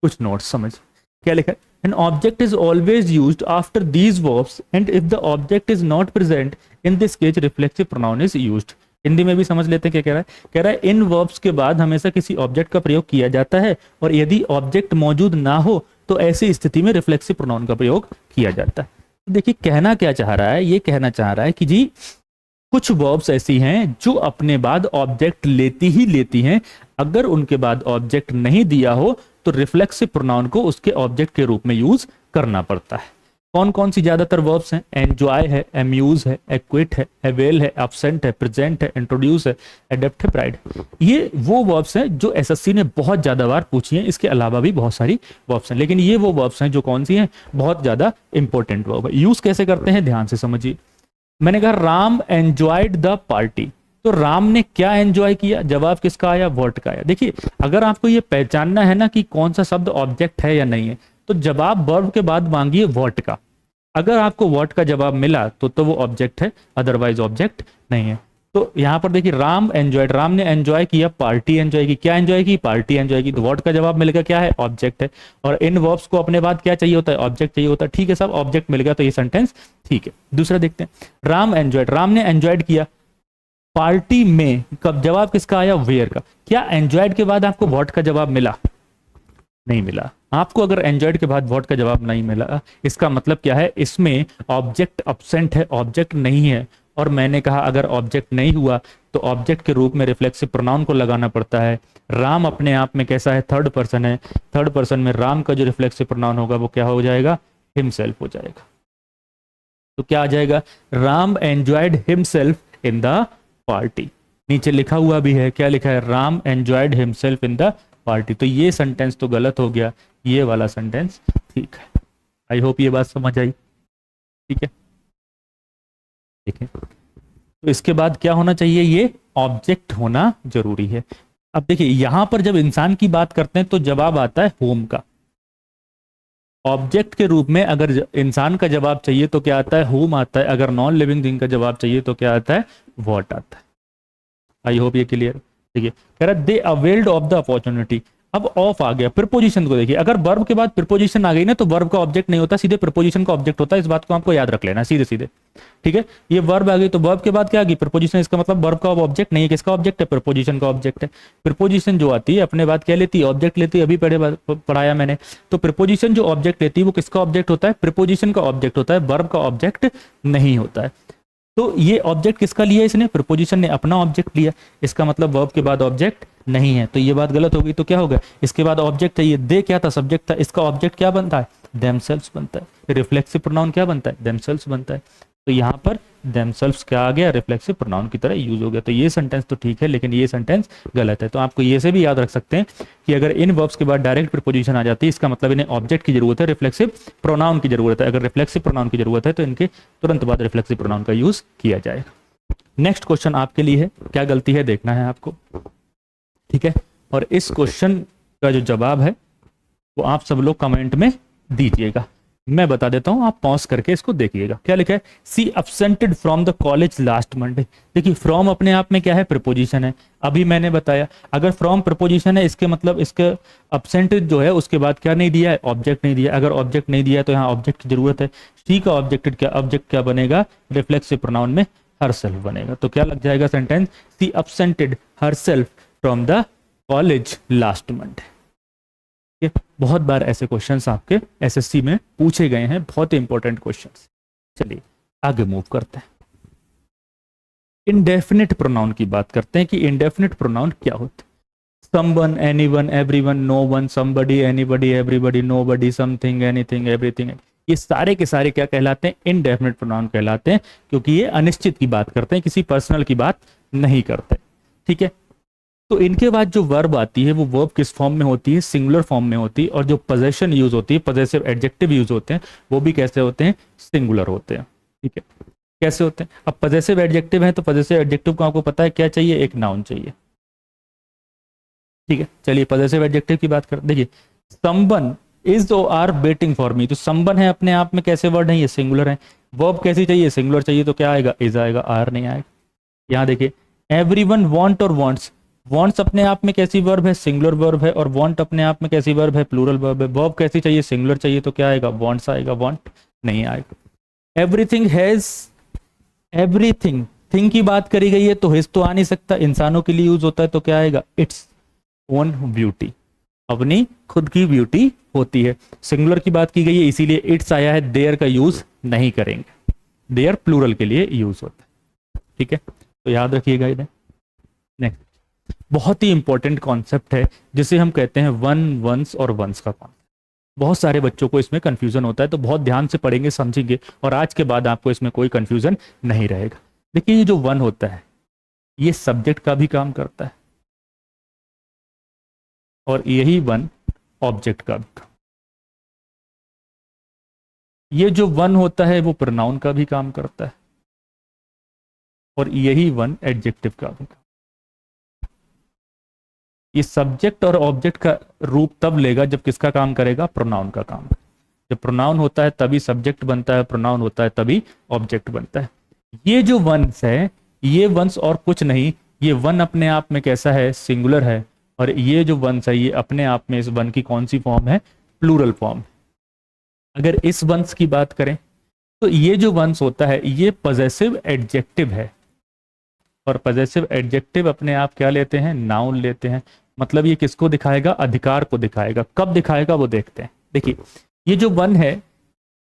S1: कुछ नोट्स समझ, क्या लिखा है, an object is always used after these verbs and if the object is not present in this case reflexive pronoun is used. Hindi में भी समझ लेते हैं क्या कह रहा है, कह रहा है इन वर्ब्स के बाद हमेशा किसी ऑब्जेक्ट का प्रयोग किया जाता है, और यदि ऑब्जेक्ट मौजूद ना हो तो ऐसी स्थिति में रिफ्लेक्सिव प्रोनाउन का प्रयोग किया जाता है। देखिए कहना क्या चाह रहा है, ये कहना चाह रहा है कि जी कुछ वर्ब्स ऐसी हैं जो अपने बाद ऑब्जेक्ट लेती ही लेती हैं, अगर उनके बाद ऑब्जेक्ट नहीं दिया हो तो रिफ्लेक्सिव प्रोनाउन को उसके ऑब्जेक्ट के रूप में यूज करना पड़ता है। कौन कौन सी ज्यादातर वर्ब्स हैं, एंजॉय है, एम्यूज है, एक्विट है, अवेल है, एब्सेंट है, प्रेजेंट है, इंट्रोड्यूस है, एडेप्ट है, प्राइड। ये वो वर्ब्स हैं जो एसएससी ने बहुत ज्यादा बार पूछी हैं, इसके अलावा भी बहुत सारी वर्ब्स हैं, लेकिन ये वो वर्ब्स हैं जो कौन सी हैं, बहुत ज्यादा इंपॉर्टेंट वर्ब है। यूज कैसे करते हैं ध्यान से समझिए। मैंने कहा राम एंजॉयड द पार्टी, तो राम ने क्या एंजॉय किया, जवाब किसका आया, व्हाट का आया। देखिए अगर आपको ये पहचानना है ना कि कौन सा शब्द ऑब्जेक्ट है या नहीं है, तो जवाब वर्ब के बाद मांगिए व्हाट का। अगर आपको व्हाट का जवाब मिला तो वो ऑब्जेक्ट है, अदरवाइज ऑब्जेक्ट नहीं है। तो यहाँ पर देखिए राम एंजॉयड, राम ने एंजॉय किया, पार्टी एंजॉय की, क्या एंजॉय की, पार्टी एंजॉय की, तो व्हाट का जवाब मिल गया, क्या है, ऑब्जेक्ट है। और इन वर्ब्स को अपने बाद क्या चाहिए होता है, ऑब्जेक्ट चाहिए होता है। ठीक है साहब, ऑब्जेक्ट मिल गया तो ये सेंटेंस ठीक है। दूसरा देखते हैं, राम एंजॉयड, राम ने एंजॉयड किया पार्टी में, कब जवाब किसका आया, वेयर का। क्या एंजॉयड के बाद आपको व्हाट का जवाब मिला, नहीं मिला। आपको अगर एंजॉयड के बाद व्हाट का जवाब नहीं मिला, इसका मतलब क्या है, इसमें ऑब्जेक्ट अब्सेंट है, ऑब्जेक्ट नहीं है। और मैंने कहा अगर ऑब्जेक्ट नहीं हुआ तो ऑब्जेक्ट के रूप में रिफ्लेक्सिव प्रोनाउन को लगाना पड़ता है। राम अपने आप में कैसा है, थर्ड पर्सन है, थर्ड पर्सन में राम का जो रिफ्लेक्सिव प्रोनाउन होगा वो क्या हो जाएगा, हिमसेल्फ हो जाएगा। तो क्या आ जाएगा, Ram enjoyed himself in the party. नीचे लिखा हुआ भी है, क्या लिखा है, Ram enjoyed himself in the party. तो ये सेंटेंस तो गलत हो गया, ये वाला सेंटेंस ठीक है। आई होप ये बात समझ आई, ठीक है। ठीक है, तो इसके बाद क्या होना चाहिए, ये ऑब्जेक्ट होना जरूरी है। अब देखिए यहां पर जब इंसान की बात करते हैं तो जवाब आता है होम का। ऑब्जेक्ट के रूप में अगर इंसान का जवाब चाहिए तो क्या आता है, होम आता है। अगर नॉन लिविंग थिंग का जवाब चाहिए तो क्या आता है, व्हाट आता है। आई होप ये क्लियर। ठीक है, कह रहा दे अवेल्ड ऑफ द अपॉर्चुनिटी। अब ऑफ आ गया, प्रीपोजिशन को देखिए, अगर वर्ब के बाद प्रीपोजिशन आ गई ना तो वर्ब का ऑब्जेक्ट नहीं होता, सीधे प्रीपोजिशन का ऑब्जेक्ट होता है, इस बात को आपको याद रख लेना सीधे सीधे, ठीक है। ये वर्ब आ गई तो वर्ब के बाद क्या आ गई, प्रीपोजिशन, इसका मतलब वर्ब का ऑब्जेक्ट नहीं है, किसका ऑब्जेक्ट है, प्रीपोजिशन का ऑब्जेक्ट है। प्रीपोजिशन जो आती है अपने बाद क्या लेती है, ऑब्जेक्ट लेती है, अभी पढ़ाया मैंने। तो प्रीपोजिशन जो ऑब्जेक्ट लेती है वो किसका ऑब्जेक्ट होता है, प्रीपोजिशन का ऑब्जेक्ट होता है, वर्ब का ऑब्जेक्ट नहीं होता है। तो ये ऑब्जेक्ट किसका लिया इसने, प्रीपोजिशन ने अपना ऑब्जेक्ट लिया, इसका मतलब वर्ब के बाद ऑब्जेक्ट नहीं है, तो ये बात गलत हो गई। तो क्या होगा, इसके बाद ऑब्जेक्ट है, ये दे क्या था, सब्जेक्ट था, इसका ऑब्जेक्ट क्या बनता है, देमसेल्व्स बनता है। रिफ्लेक्सिव प्रोनाउन क्या बनता है, देमसेल्व्स बनता है। तो यहाँ पर देमसेल्व्स क्या आ गया, रिफ्लेक्सिव प्रोनाउन की तरह यूज हो गया। तो ये सेंटेंस तो ठीक है, लेकिन ये सेंटेंस गलत है। तो आपको ये से भी याद रख सकते हैं कि अगर इन वर्ब्स के बाद डायरेक्ट प्रीपोजिशन आ जाती है, इसका मतलब इन्हें ऑब्जेक्ट की जरूरत है, रिफ्लेक्सिव प्रोनाउन की जरूरत है। अगर रिफ्लेक्सिव प्रोनाउन की जरूरत है तो इनके तुरंत बाद रिफ्लेक्सिव प्रोनाउन का यूज किया जाएगा। नेक्स्ट क्वेश्चन आपके लिए है, क्या गलती है देखना है आपको, ठीक है। और इस क्वेश्चन का जो जवाब है वो आप सब लोग कमेंट में दीजिएगा, मैं बता देता हूं, आप पॉज करके इसको देखिएगा। क्या लिखा है, she absented from the college last Monday. देखिए फ्रॉम अपने आप में क्या है, प्रीपोजिशन है, अभी मैंने बताया अगर फ्रॉम प्रीपोजिशन है इसके मतलब इसके अब्सेंटेड जो है उसके बाद क्या नहीं दिया है, ऑब्जेक्ट नहीं दिया। अगर ऑब्जेक्ट नहीं दिया है तो यहाँ ऑब्जेक्ट की जरूरत है। सी का ऑब्जेक्ट क्या बनेगा, रिफ्लेक्सिव प्रोनाउन में हरसेल्फ बनेगा। तो क्या लग जाएगा sentence, she absented herself from the college last Monday. बहुत बार ऐसे क्वेश्चंस आपके एसएससी में पूछे गए हैं, बहुत ही इंपॉर्टेंट क्वेश्चंस। चलिए आगे मूव करते हैं, इंडेफिनिट प्रोनाउन की बात करते हैं कि इंडेफिनिट प्रोनाउन क्या होता है। Someone, anyone, everyone, no one, somebody, anybody, everybody, nobody, something, anything, everything, ये सारे के सारे क्या कहलाते हैं, इंडेफिनिट प्रोनाउन कहलाते हैं, क्योंकि ये अनिश्चित की बात करते हैं, किसी पर्सनल की बात नहीं करते, ठीक है। तो इनके बाद जो वर्ब आती है वो वर्ब किस फॉर्म में होती है, सिंगुलर फॉर्म में होती है, और जो पोजेशन यूज होती है, पॉजेसिव एडजेक्टिव यूज होते हैं, वो भी कैसे होते हैं, सिंगुलर होते हैं, ठीक है। कैसे होते हैं, अब पॉजेसिव एडजेक्टिव है तो पॉजेसिव एडजेक्टिव को आपको पता है क्या चाहिए, एक नाउन चाहिए, ठीक है। चलिए पॉजेसिव एडजेक्टिव की बात करते, देखिए समवन इज और आर वेटिंग फॉर मी, तो समवन है अपने आप में कैसे वर्ड है, ये सिंगुलर है। वर्ब कैसी चाहिए, सिंगुलर चाहिए, तो क्या आएगा, इज आएगा, आर नहीं आएगा। यहाँ देखिए एवरीवन वांट और वांट्स, वांट्स अपने आप में कैसी वर्ब है, सिंगुलर वर्ब है, और वांट अपने आप में कैसी वर्ब है, प्लूरल वर्ब है। वर्ब कैसी चाहिए, सिंगुलर चाहिए, तो क्या आएगा, वांट्स आएगा, वांट नहीं आएगा। एवरीथिंग हैज, एवरीथिंग थिंग की बात करी गई है तो हिज तो आ नहीं सकता, इंसानों के लिए यूज होता है, तो क्या आएगा, इट्स ओन ब्यूटी, अपनी खुद की ब्यूटी होती है। सिंगुलर की बात की गई है इसीलिए इट्स आया है, देयर का यूज नहीं करेंगे, देयर प्लूरल के लिए यूज होता है, ठीक है। तो याद रखिएगा इन्हें। नेक्स्ट बहुत ही इंपॉर्टेंट कॉन्सेप्ट है जिसे हम कहते हैं वन, वंस और वंस का कॉन्सेप्ट। बहुत सारे बच्चों को इसमें कंफ्यूजन होता है, तो बहुत ध्यान से पढ़ेंगे, समझेंगे, और आज के बाद आपको इसमें कोई कंफ्यूजन नहीं रहेगा। देखिए ये जो वन होता है ये सब्जेक्ट का भी काम करता है, और यही वन ऑब्जेक्ट का भी काम। ये जो वन होता है वो प्रोनाउन का भी काम करता है, और यही वन एडजेक्टिव का भी काम। ये सब्जेक्ट और ऑब्जेक्ट का रूप तब लेगा जब किसका काम करेगा, प्रोनाउन का काम। जब प्रोनाउन होता है तभी सब्जेक्ट बनता है, प्रोनाउन होता है तभी ऑब्जेक्ट बनता है। ये जो वंस है ये वंस और कुछ नहीं, ये वन अपने आप में कैसा है, सिंगुलर है, और ये जो वंस है ये अपने आप में इस वन की कौन सी फॉर्म है, प्लूरल फॉर्म। अगर इस वंस की बात करें तो ये जो वंस होता है ये पॉजेसिव एडजेक्टिव है, और पॉजेसिव एडजेक्टिव अपने आप क्या लेते हैं, नाउन लेते हैं। मतलब ये किसको दिखाएगा, अधिकार को दिखाएगा। कब दिखाएगा वो देखते हैं। देखिए ये जो वन है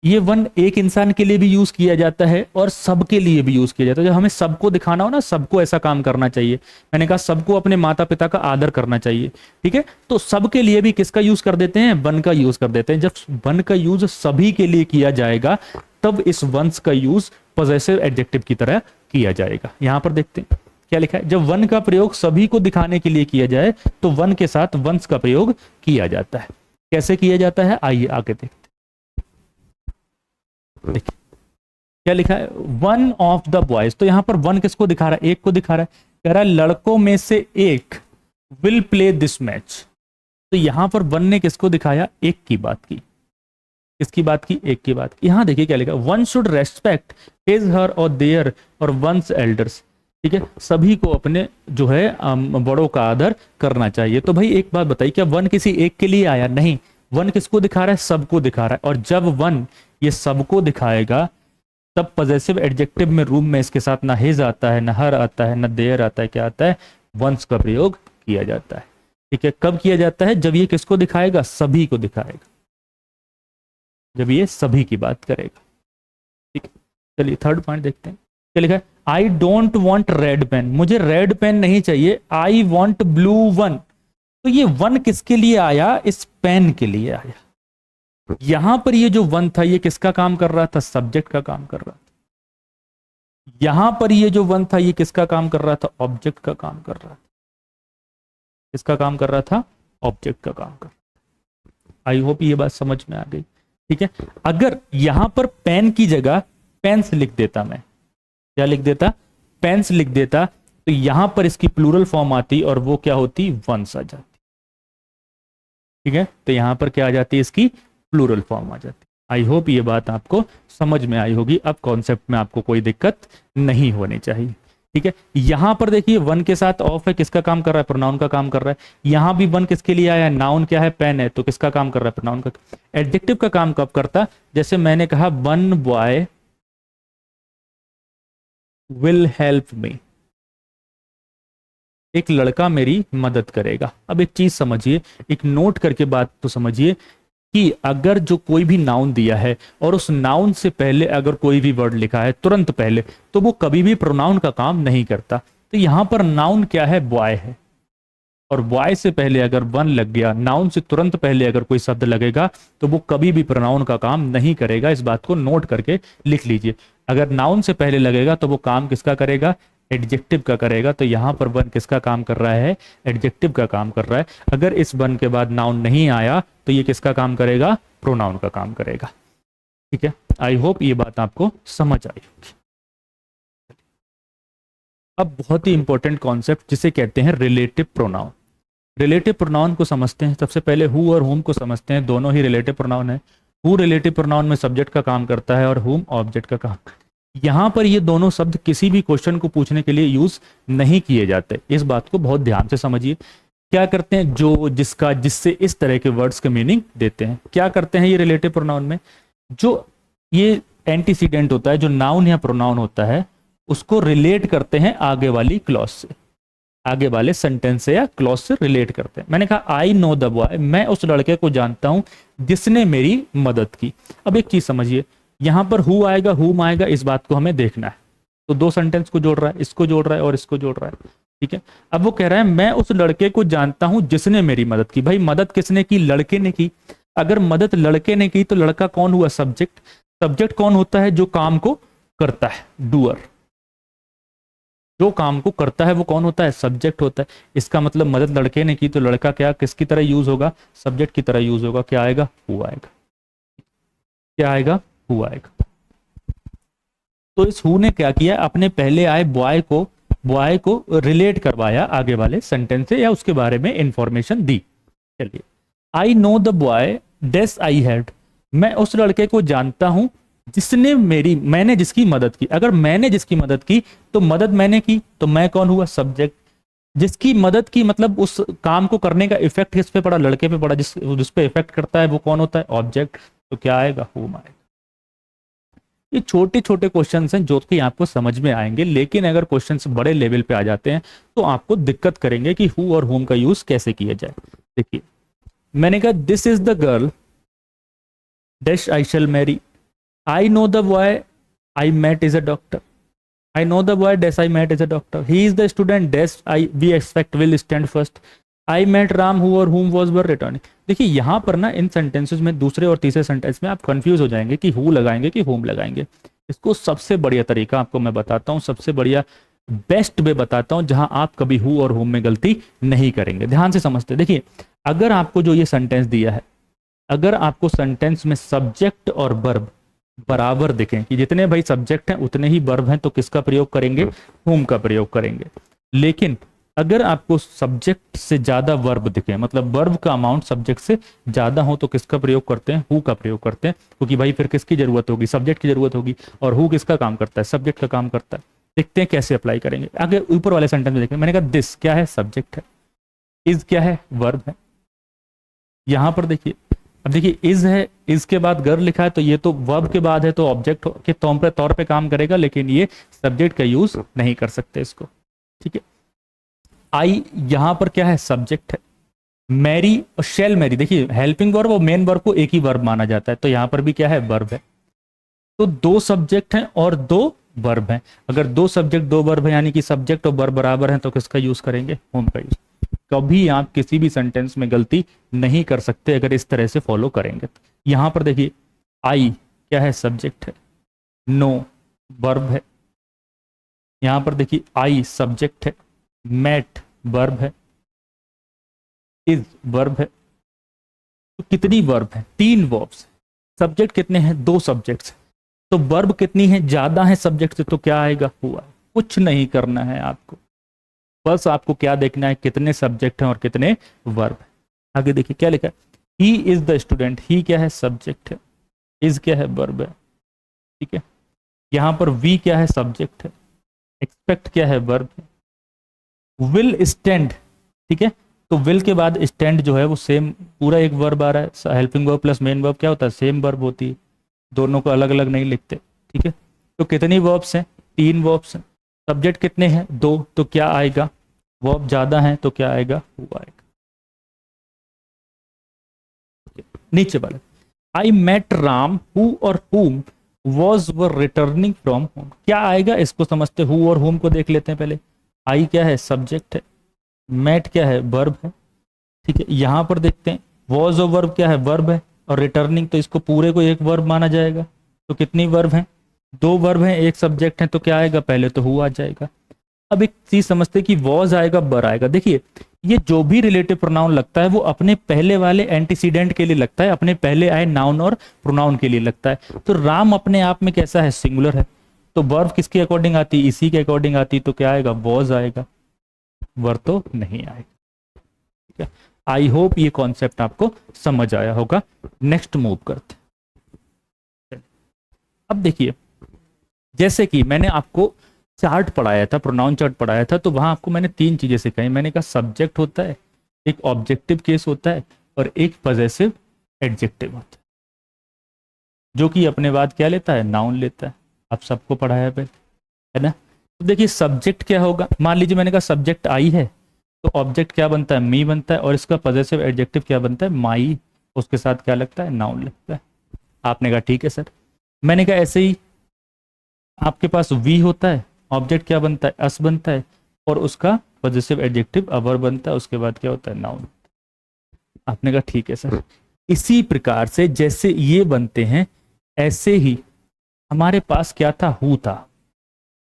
S1: ये वन एक इंसान के लिए भी यूज किया जाता है और सबके लिए भी यूज किया जाता है। जब हमें सबको दिखाना हो ना, सबको ऐसा काम करना चाहिए, मैंने कहा सबको अपने माता पिता का आदर करना चाहिए, ठीक है। तो सबके लिए भी किसका यूज कर देते हैं, वन का यूज कर देते हैं। जब वन का यूज सभी के लिए किया जाएगा तब इस वंस का यूज पॉजेसिव एडजेक्टिव की तरह किया जाएगा। यहां पर देखते हैं क्या लिखा है, जब वन का प्रयोग सभी को दिखाने के लिए किया जाए तो वन के साथ वंस का प्रयोग किया जाता है। कैसे किया जाता है, आइए आगे देखते हैं। देखिए क्या लिखा है, वन ऑफ द बॉयज, तो यहां पर वन किसको दिखा रहा है, एक को दिखा रहा है। कह रहा है लड़कों में से एक विल प्ले दिस मैच, तो यहां पर वन ने किसको दिखाया, एक की बात की। किसकी बात की, एक की बात की। यहां देखिए क्या लिखा, वन शुड रेस्पेक्ट हिज, हर और देयर और वंस एल्डर्स। ठीक है, सभी को अपने जो है बड़ों का आदर करना चाहिए। तो भाई एक बात बताइए, क्या वन किसी एक के लिए आया? नहीं, वन किसको दिखा रहा है? सबको दिखा रहा है। और जब वन ये सबको दिखाएगा तब पॉजेसिव एडजेक्टिव में रूम में इसके साथ ना हिज आता है, ना हर आता है, ना देयर आता है, क्या आता है? वंस का प्रयोग किया जाता है। ठीक है, कब किया जाता है? जब ये किसको दिखाएगा? सभी को दिखाएगा, जब ये सभी की बात करेगा। ठीक है, चलिए थर्ड पॉइंट देखते हैं क्या लिखा है। I don't want red pen, मुझे रेड पेन नहीं चाहिए। आई वॉन्ट ब्लू वन, तो ये वन किसके लिए आया? इस पेन के लिए आया। यहां पर ये जो वन था ये किसका काम कर रहा था? सब्जेक्ट का काम कर रहा था। यहां पर ये जो वन था ये किसका काम कर रहा था? ऑब्जेक्ट का काम कर रहा था। किसका काम कर रहा था? ऑब्जेक्ट का काम कर रहा था। आई होप ये बात समझ में आ गई। ठीक है, अगर यहां पर पेन की जगह पेन्स लिख देता, मैं क्या लिख देता? पेन्स लिख देता, तो यहां पर इसकी प्लूरल फॉर्म आती और वो क्या होती? वंस आ जाती। ठीक है, तो यहां पर क्या आ जाती है? इसकी प्लूरल फॉर्म आ जाती। आई होप ये बात आपको समझ में आई होगी। अब कॉन्सेप्ट में आपको कोई दिक्कत नहीं होनी चाहिए। ठीक है, यहां पर देखिए वन के साथ ऑफ है, किसका काम कर रहा है? प्रोनाउन का काम कर रहा है। यहां भी वन किसके लिए आया है? नाउन क्या है? पेन है, तो किसका काम कर रहा है? प्रोनाउन का। एडजेक्टिव का काम कब करता? जैसे मैंने कहा one boy will help me, एक लड़का मेरी मदद करेगा। अब एक चीज समझिए, एक नोट करके बात तो समझिए कि अगर जो कोई भी नाउन दिया है और उस नाउन से पहले अगर कोई भी वर्ड लिखा है तुरंत पहले, तो वो कभी भी प्रोनाउन का काम नहीं करता। तो यहां पर नाउन क्या है? बॉय है, और बॉय से पहले अगर वन लग गया, नाउन से तुरंत पहले अगर कोई शब्द लगेगा, तो वो कभी भी प्रोनाउन का काम नहीं करेगा। इस बात को नोट करके लिख लीजिए। अगर नाउन से पहले लगेगा तो वो काम किसका करेगा? एडजेक्टिव का करेगा। तो यहां पर वन किसका काम कर रहा है? एडजेक्टिव का काम कर रहा है। अगर इस वन के बाद नाउन नहीं आया तो ये किसका काम करेगा? प्रोनाउन का काम करेगा। ठीक है, आई होप ये बात आपको समझ आई होगी। अब बहुत ही इंपॉर्टेंट कॉन्सेप्ट जिसे कहते हैं रिलेटिव प्रोनाउन। रिलेटिव प्रोनाउन को समझते हैं। सबसे पहले हु और हुम को समझते हैं, दोनों ही रिलेटिव प्रोनाउन है। हु रिलेटिव प्रोनाउन में सब्जेक्ट का काम करता है और हुम ऑब्जेक्ट का काम करता है। यहां पर ये दोनों शब्द किसी भी क्वेश्चन को पूछने के लिए यूज नहीं किए जाते। इस बात को बहुत ध्यान से समझिए। क्या करते हैं? जो, जिसका, जिससे, इस तरह के वर्ड्स के मीनिंग देते हैं। क्या करते हैं ये रिलेटिव प्रोनाउन में? जो ये एंटीसीडेंट होता है, जो नाउन या प्रोनाउन होता है, उसको रिलेट करते हैं आगे वाली क्लॉज से, आगे वाले सेंटेंस से या क्लॉज से रिलेट करते हैं। मैंने कहा आई नो द बॉय, मैं उस लड़के को जानता हूं जिसने मेरी मदद की। अब एक चीज समझिए, यहां पर हु आएगा, हुम आएगा, इस बात को हमें देखना है। तो दो सेंटेंस को जोड़ रहा है, इसको जोड़ रहा है और इसको जोड़ रहा है। ठीक है, अब वो कह रहा है मैं उस लड़के को जानता हूं जिसने मेरी मदद की। भाई मदद किसने की? लड़के ने की। अगर मदद लड़के ने की तो लड़का कौन हुआ? सब्जेक्ट। सब्जेक्ट कौन होता है? जो काम को करता है, डूअर। जो काम को करता है वो कौन होता है? सब्जेक्ट होता है। इसका मतलब मदद लड़के ने की तो लड़का क्या, किसकी तरह यूज होगा? सब्जेक्ट की तरह यूज होगा। क्या आएगा? हु आएगा। क्या आएगा? हु आएगा। तो इस हु ने क्या किया? अपने पहले आए बॉय को रिलेट करवाया आगे वाले सेंटेंस से, या उसके बारे में इंफॉर्मेशन दी। चलिए, I know the boy dash I had, मैं उस लड़के को जानता हूं जिसने मैंने जिसकी मदद की। अगर मैंने जिसकी मदद की तो मदद मैंने की, तो मैं कौन हुआ? सब्जेक्ट। जिसकी मदद की मतलब उस काम को करने का इफेक्ट किस पे पड़ा? लड़के पे पड़ा। जिस पे इफेक्ट करता है वो कौन होता है? ऑब्जेक्ट। तो क्या आएगा? हुम आएगा। ये छोटे छोटे क्वेश्चंस हैं जो कि आपको समझ में आएंगे, लेकिन अगर क्वेश्चंस बड़े लेवल पे आ जाते हैं तो आपको दिक्कत करेंगे कि हु और हुम का यूज कैसे किया जाए। देखिए, मैंने कहा this is the girl dash I shall marry. I know the boy I met is a doctor. I know the boy dash I met is a doctor. He is the student dash we expect will stand first. I met Ram who or whom was were returning. देखिए यहाँ पर ना इन सेंटेंसेस में, दूसरे और तीसरे सेंटेंस में आप कंफ्यूज हो जाएंगे कि हु लगाएंगे कि होम लगाएंगे। इसको सबसे बढ़िया तरीका आपको मैं बताता हूँ, सबसे बढ़िया बेस्ट वे बताता हूँ जहां आप कभी हु और होम में गलती नहीं करेंगे। ध्यान से समझते। देखिए, अगर आपको जो ये सेंटेंस दिया है, अगर आपको सेंटेंस में सब्जेक्ट और वर्ब बराबर दिखें कि जितने भाई सब्जेक्ट हैं उतने ही वर्ब हैं, तो किसका प्रयोग करेंगे? हुम का प्रयोग करेंगे। लेकिन अगर आपको सब्जेक्ट से ज्यादा वर्ब दिखे, मतलब वर्ब का अमाउंट सब्जेक्ट से ज्यादा हो, तो किसका प्रयोग करते हैं? हु का प्रयोग करते हैं। क्योंकि भाई फिर किसकी जरूरत होगी? सब्जेक्ट की जरूरत होगी। और हु किसका काम करता है? सब्जेक्ट का काम करता है। देखते हैं कैसे अप्लाई करेंगे। आगे ऊपर वाले सेंटेंस में देखें, मैंने कहा दिस क्या है, सब्जेक्ट है, इज क्या है, वर्ब है। यहां पर देखिए, अब देखिए इज है, इज के बाद गर लिखा है, तो ये तो वर्ब के बाद है तो ऑब्जेक्ट के तौर पे काम करेगा, लेकिन ये सब्जेक्ट का यूज नहीं कर सकते इसको, ठीक है। आई यहां पर क्या है, सब्जेक्ट है। मैरी और शेल मैरी, देखिए हेल्पिंग वर्ब और मेन वर्ब को एक ही वर्ब माना जाता है, तो यहां पर भी क्या है, वर्ब है। तो दो सब्जेक्ट हैं और दो वर्ब हैं। अगर दो सब्जेक्ट दो वर्ब है, यानी कि सब्जेक्ट और वर्ब बराबर हैं, तो किसका यूज करेंगे, होम का यूज। कभी आप किसी भी सेंटेंस में गलती नहीं कर सकते अगर इस तरह से फॉलो करेंगे। यहां पर देखिए, आई क्या है, सब्जेक्ट है, नो वर्ब है। यहां पर देखिए, आई सब्जेक्ट है, मैट वर्ब है, इज वर्ब है। तो कितनी वर्ब है, तीन वर्ब्स। सब्जेक्ट कितने हैं, दो सब्जेक्ट्स। तो वर्ब कितनी है, ज्यादा है सब्जेक्ट से, तो क्या आएगा, हुआ। कुछ नहीं करना है आपको, बस आपको क्या देखना है, कितने सब्जेक्ट हैं और कितने वर्ब है। आगे देखिए क्या लिखा है, ही इज द स्टूडेंट, ही क्या है, सब्जेक्ट है, इज क्या है, वर्ब है, ठीक है। यहां पर वी क्या है, सब्जेक्ट है, एक्सपेक्ट क्या है, वर्ब है, विल स्टैंड, ठीक है। तो विल के बाद स्टैंड जो है वो सेम पूरा एक वर्ब आ रहा है, helping verb plus main verb क्या होता है, सेम वर्ब होती है, दोनों को अलग अलग नहीं लिखते, ठीक है। तो कितनी वर्ब्स हैं, तीन वर्ब्स हैं। सब्जेक्ट कितने हैं, दो, तो क्या आएगा, वर्ब ज्यादा है तो क्या आएगा, हुआ आएगा। नीचे वाले, आई मेट राम हु और हुम was were returning from home, क्या आएगा इसको समझते, हु और हुम को देख लेते हैं पहले। आई क्या है, सब्जेक्ट है, मेट क्या है, वर्ब है, ठीक है। यहां पर देखते हैं, वॉज और वर्ब क्या है, वर्ब है, और रिटर्निंग, तो इसको पूरे को एक वर्ब माना जाएगा। तो कितनी वर्ब है, दो वर्ब हैं, एक सब्जेक्ट है, तो क्या आएगा, पहले तो हु आ जाएगा। अब एक चीज समझते कि वॉज आएगा, बर आएगा। देखिए ये जो भी रिलेटिव प्रोनाउन लगता है वो अपने पहले वाले एंटीसीडेंट के लिए लगता है, अपने पहले आए नाउन और प्रोनाउन के लिए लगता है। तो राम अपने आप में कैसा है, सिंगुलर है, तो वर्ब किसके अकॉर्डिंग आती, इसी के अकॉर्डिंग आती, तो क्या आएगा, वॉज आएगा, वर्ब तो नहीं आएगा, ठीक है। आई होप ये कॉन्सेप्ट आपको समझ आया होगा। नेक्स्ट मूव करते हैं। अब देखिए, जैसे कि मैंने आपको चार्ट पढ़ाया था, प्रोनाउन चार्ट पढ़ाया था, तो वहां आपको मैंने तीन चीजें सिखाई। मैंने कहा सब्जेक्ट होता है, एक ऑब्जेक्टिव केस होता है, और एक पजेसिव एडजेक्टिव होता है, जो कि अपने बाद क्या लेता है, नाउन लेता है। आप सबको पढ़ाया है ना। तो देखिए सब्जेक्ट क्या होगा, मान लीजिए मैंने कहा सब्जेक्ट आई है, तो ऑब्जेक्ट क्या बनता है, मी बनता है, और इसका पजेसिव एडजेक्टिव क्या बनता है, माई, उसके साथ क्या लगता है, नाउन लगता है। आपने कहा ठीक है सर। मैंने कहा ऐसे ही आपके पास वी होता है, ऑब्जेक्ट क्या बनता है, अस बनता है, और उसका पॉजिटिव एडजेक्टिव अवर बनता है, उसके बाद क्या होता है, नाउन। आपने कहा ठीक है सर। इसी प्रकार से जैसे ये बनते हैं, ऐसे ही हमारे पास क्या था, हु था,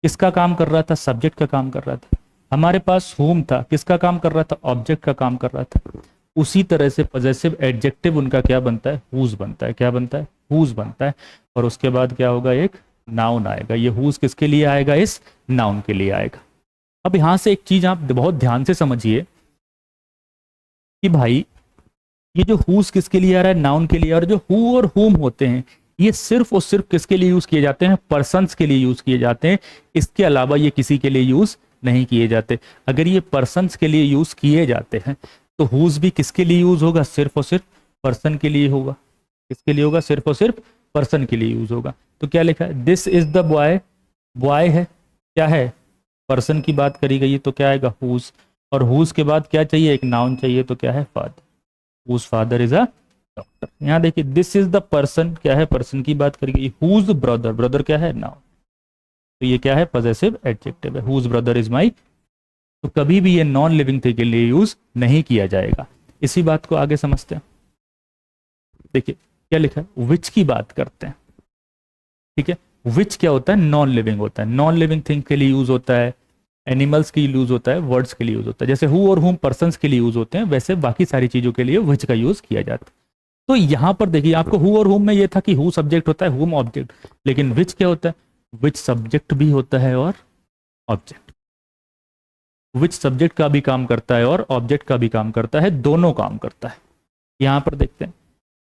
S1: किसका काम कर रहा था, सब्जेक्ट का काम कर रहा था। हमारे पास होम था, किसका काम कर रहा था, ऑब्जेक्ट का काम कर रहा था। उसी तरह से पॉजिटिव एडजेक्टिव उनका क्या बनता है, हुज बनता है। क्या बनता है, हुज बनता है, और उसके बाद क्या होगा, एक नाउन आएगा। ये हुज किसके लिए आएगा, इस नाउन के लिए आएगा। अब यहां से एक चीज आप बहुत ध्यान से समझिए कि भाई ये जो हुज किसके लिए आ रहा है, नाउन के लिए, और जो हु और हुम होते हैं ये सिर्फ और सिर्फ किसके लिए यूज किए जाते हैं, पर्सन्स के लिए यूज किए जाते हैं। इसके अलावा ये किसी के लिए यूज नहीं किए जाते। अगर ये पर्सन्स के लिए यूज किए जाते हैं तो हुज भी किसके लिए यूज होगा, सिर्फ और सिर्फ पर्सन के लिए होगा। किसके लिए होगा, सिर्फ और सिर्फ पर्सन के लिए यूज होगा। तो क्या लिखा है, this is the boy, boy है, क्या है, पर्सन की बात करी गई है, तो क्या आएगा, हुज। और हुज के बाद क्या चाहिए, एक नाउन चाहिए, तो क्या है, father. Whose father is a doctor. यहाँ देखिए दिस इज द पर्सन, क्या है, पर्सन की बात करी गई। हुज ब्रदर, ब्रदर क्या है, नाउन, तो ये क्या है, पॉजेसिव एडजेक्टिव है। Whose brother is my. तो कभी भी ये नॉन लिविंग थिंग के लिए यूज नहीं किया जाएगा। इसी बात को आगे समझते हैं। देखिए क्या लिखा है, विच की बात करते हैं, ठीक है। विच क्या होता है, नॉन लिविंग होता है, नॉन लिविंग थिंग के लिए यूज होता है, एनिमल्स के लिए यूज होता है, वर्ड्स के लिए यूज होता है। जैसे हु और हुम पर्सन्स के लिए यूज होते हैं, वैसे बाकी सारी चीजों के लिए विच का यूज किया जाता है। तो यहां पर देखिए आपको हु और हुम में ये था कि हु सब्जेक्ट होता है, हुम ऑब्जेक्ट, लेकिन विच क्या होता है, विच सब्जेक्ट भी होता है और ऑब्जेक्ट। विच सब्जेक्ट का भी काम करता है और ऑब्जेक्ट का भी काम करता है, दोनों काम करता है। यहां पर देखते हैं,